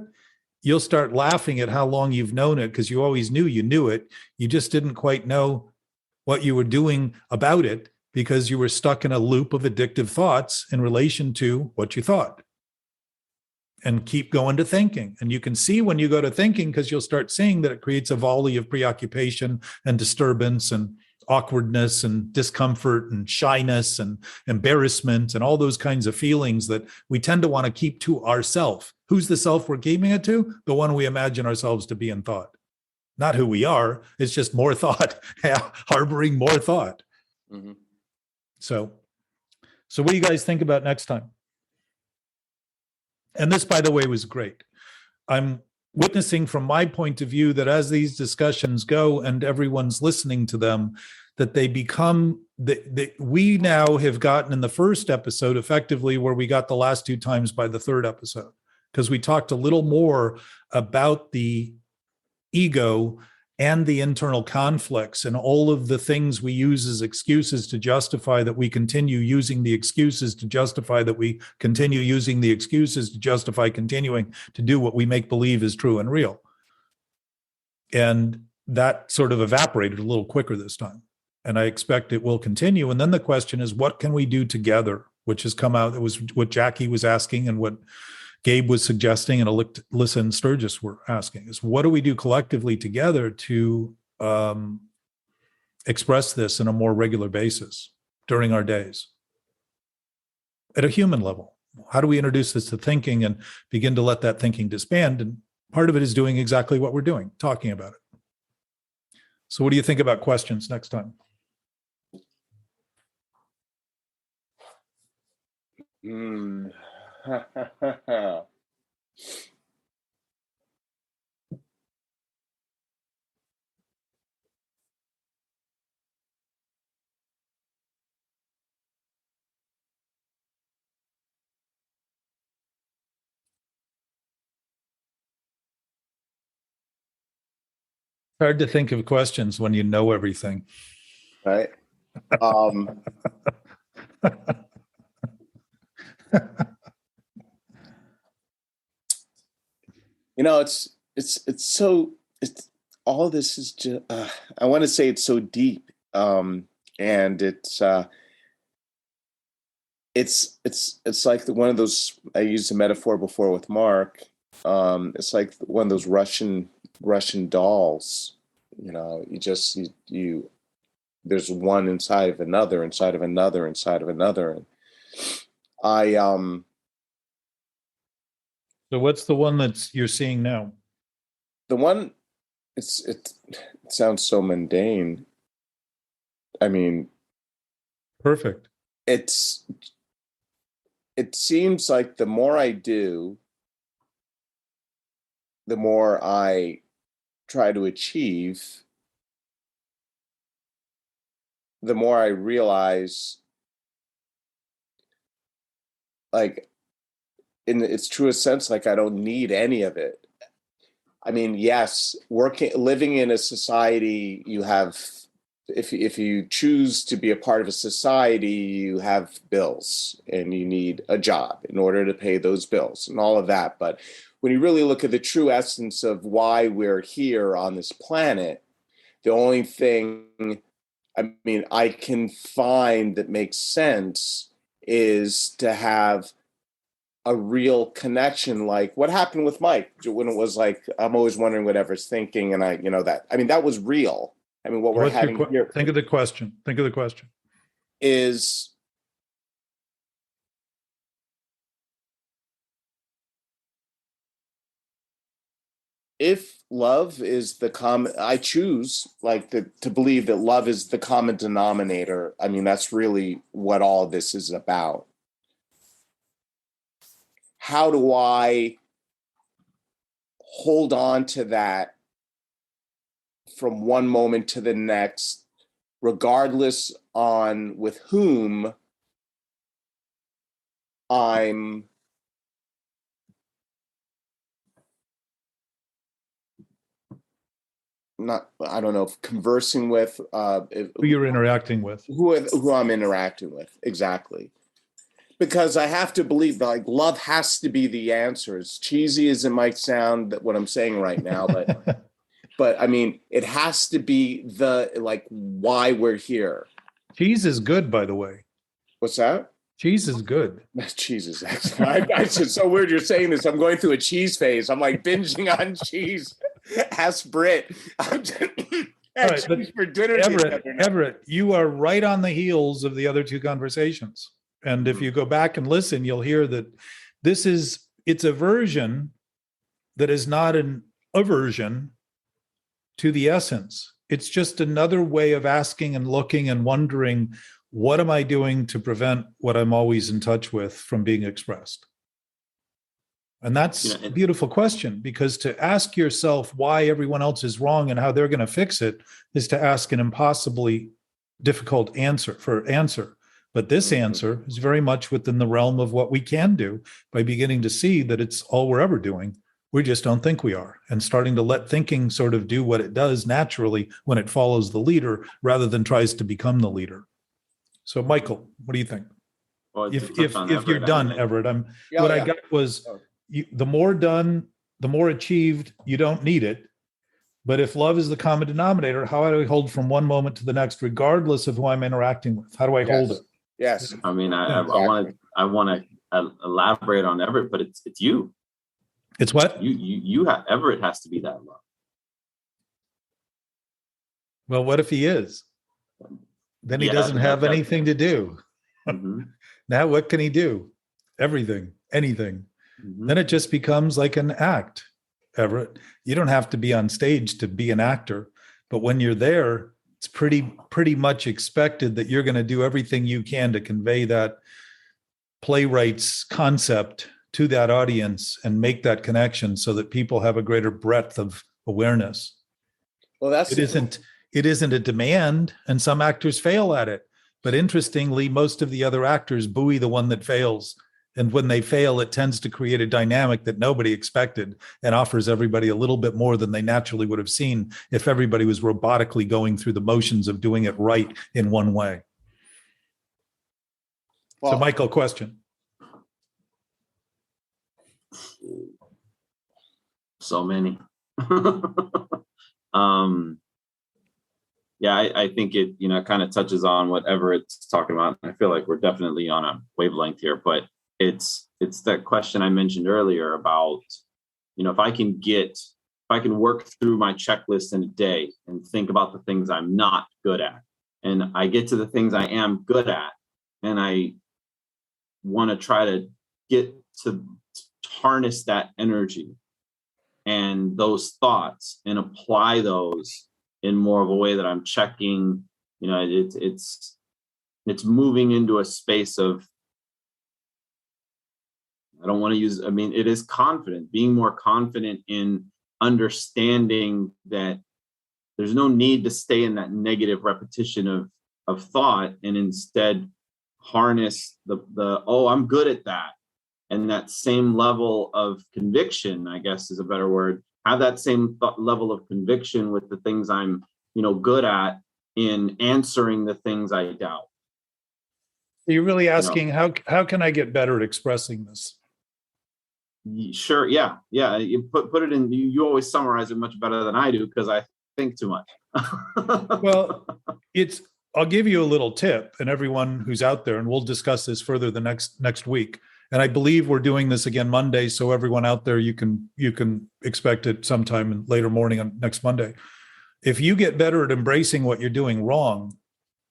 you'll start laughing at how long you've known it, because you always knew you knew it. You just didn't quite know what you were doing about it because you were stuck in a loop of addictive thoughts in relation to what you thought. And keep going to thinking. And you can see when you go to thinking, because you'll start seeing that it creates a volley of preoccupation and disturbance and awkwardness and discomfort and shyness and embarrassment and all those kinds of feelings that we tend to want to keep to ourself. Who's the self we're keeping it to? The one we imagine ourselves to be in thought. Not who we are. It's just more thought, harboring more thought. Mm-hmm. So what do you guys think about next time? And this, by the way, was great. I'm witnessing from my point of view that as these discussions go and everyone's listening to them, that they become, we now have gotten in the first episode effectively where we got the last 2 times by the third episode, because we talked a little more about the ego and the internal conflicts and all of the things we use as excuses to justify that we continue using the excuses to justify that we continue using the excuses to justify continuing to do what we make believe is true and real. And that sort of evaporated a little quicker this time. And I expect it will continue. And then the question is, what can we do together? Which has come out. It was what Jackie was asking and what Gabe was suggesting, and Alyssa and Sturgis were asking, is what do we do collectively together to express this on a more regular basis during our days at a human level? How do we introduce this to thinking and begin to let that thinking disband? And part of it is doing exactly what we're doing, talking about it. So what do you think about questions next time? Hard to think of questions when you know everything. Right. It's all this is just, I want to say it's so deep. And it's like one of those, I used a metaphor before with Mark. It's like one of those Russian dolls, you there's one inside of another, inside of another, inside of another. And So what's the one that's you're seeing now? The one, it sounds so mundane. I mean, perfect. It seems like the more I do, the more I try to achieve, the more I realize, like, in its truest sense, like I don't need any of it. I mean, yes, living in a society, you have, if you choose to be a part of a society, you have bills and you need a job in order to pay those bills and all of that. But when you really look at the true essence of why we're here on this planet, the only thing, I mean, I can find that makes sense is to have a real connection. Like what happened with Mike when it was like, I'm always wondering what Everett's thinking. And that was real. I mean, what we're having here. Think of the question. Is if love is the common, I choose to believe that love is the common denominator. I mean, that's really what all of this is about. How do I hold on to that from one moment to the next, regardless on with whom I'm not, I don't know, if conversing with, Who you're interacting with. Who I'm interacting with, exactly. Because I have to believe that like love has to be the answer. As cheesy as it might sound, that what I'm saying right now, but I mean, it has to be the like why we're here. Cheese is good, by the way. What's that? Cheese is good. Cheese is excellent. It's just so weird you're saying this. I'm going through a cheese phase. I'm like binging on cheese. Ask Britt. I'm just, right, cheese for dinner. Everett, you are right on the heels of the other two conversations. And if you go back and listen, you'll hear that it's a version that is not an aversion to the essence. It's just another way of asking and looking and wondering, what am I doing to prevent what I'm always in touch with from being expressed? And that's a beautiful question, because to ask yourself why everyone else is wrong and how they're going to fix it is to ask an impossibly difficult answer. But this answer is very much within the realm of what we can do by beginning to see that it's all we're ever doing. We just don't think we are, and starting to let thinking sort of do what it does naturally when it follows the leader rather than tries to become the leader. So, Michael, what do you think? Well, if you're done, Everett, I got was the more done, the more achieved. You don't need it. But if love is the common denominator, how do I hold from one moment to the next, regardless of who I'm interacting with? How do I hold it? Yes. I mean, I want to elaborate on Everett, but it's you. It's what? You have Everett has to be that love. Well, what if he is? Then he doesn't have anything to do. Mm-hmm. Now what can he do? Everything, anything. Mm-hmm. Then it just becomes like an act, Everett. You don't have to be on stage to be an actor, but when you're there, it's pretty much expected that you're going to do everything you can to convey that playwright's concept to that audience and make that connection so that people have a greater breadth of awareness. Well, it isn't a demand, and some actors fail at it. But interestingly, most of the other actors buoy the one that fails. And when they fail, it tends to create a dynamic that nobody expected and offers everybody a little bit more than they naturally would have seen if everybody was robotically going through the motions of doing it right in one way. Well, so, Michael, question. So many. Yeah, I think it, kind of touches on what Everett's talking about. I feel like we're definitely on a wavelength here, but it's that question I mentioned earlier about, if I can work through my checklist in a day and think about the things I'm not good at, and I get to the things I am good at, and I want to try to get to harness that energy and those thoughts and apply those in more of a way that I'm checking, it's moving into a space of, it is confident, being more confident in understanding that there's no need to stay in that negative repetition of thought, and instead harness the I'm good at that. And that same level of conviction, I guess is a better word, have that same level of conviction with the things I'm, good at in answering the things I doubt. You're really asking, how can I get better at expressing this? Sure. Yeah. Yeah. You put it in, you always summarize it much better than I do because I think too much. Well, I'll give you a little tip, and everyone who's out there, and we'll discuss this further the next week. And I believe we're doing this again Monday, so everyone out there, you can expect it sometime in later morning on next Monday. If you get better at embracing what you're doing wrong,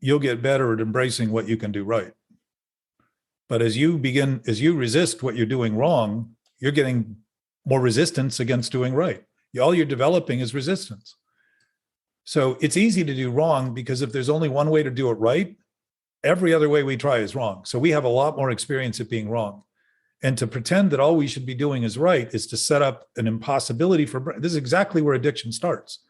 you'll get better at embracing what you can do right. But as you resist what you're doing wrong, you're getting more resistance against doing right. All you're developing is resistance. So it's easy to do wrong because if there's only one way to do it right, every other way we try is wrong. So we have a lot more experience at being wrong. And to pretend that all we should be doing is right is to set up an impossibility for, this is exactly where addiction starts.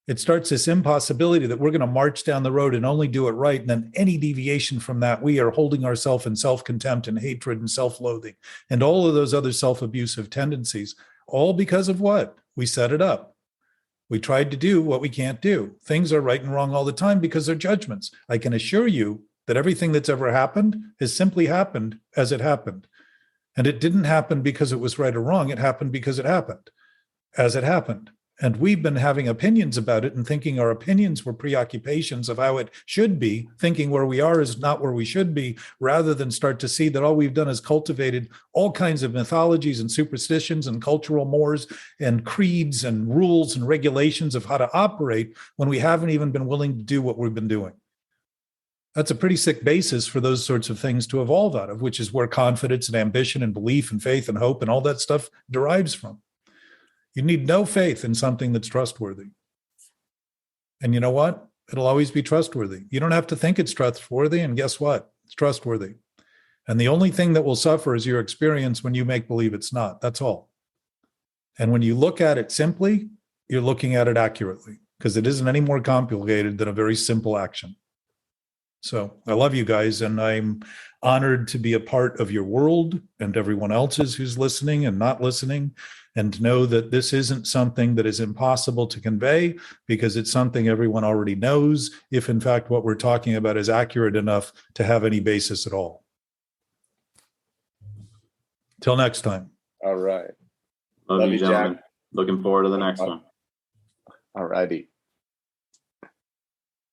It starts this impossibility that we're going to march down the road and only do it right. And then any deviation from that, we are holding ourselves in self-contempt and hatred and self-loathing and all of those other self-abusive tendencies, all because of what? We set it up. We tried to do what we can't do. Things are right and wrong all the time because they're judgments. I can assure you that everything that's ever happened has simply happened as it happened. And it didn't happen because it was right or wrong. It happened because it happened as it happened. And we've been having opinions about it and thinking our opinions were preoccupations of how it should be, thinking where we are is not where we should be, rather than start to see that all we've done is cultivated all kinds of mythologies and superstitions and cultural mores and creeds and rules and regulations of how to operate when we haven't even been willing to do what we've been doing. That's a pretty sick basis for those sorts of things to evolve out of, which is where confidence and ambition and belief and faith and hope and all that stuff derives from. You need no faith in something that's trustworthy. And you know what? It'll always be trustworthy. You don't have to think it's trustworthy. And guess what? It's trustworthy. And the only thing that will suffer is your experience when you make believe it's not. That's all. And when you look at it simply, you're looking at it accurately because it isn't any more complicated than a very simple action. So I love you guys, and I'm honored to be a part of your world and everyone else's who's listening and not listening, and to know that this isn't something that is impossible to convey because it's something everyone already knows, if in fact what we're talking about is accurate enough to have any basis at all. Till next time. All right. Love you, gentlemen. Jack. Looking forward to the next one. All righty.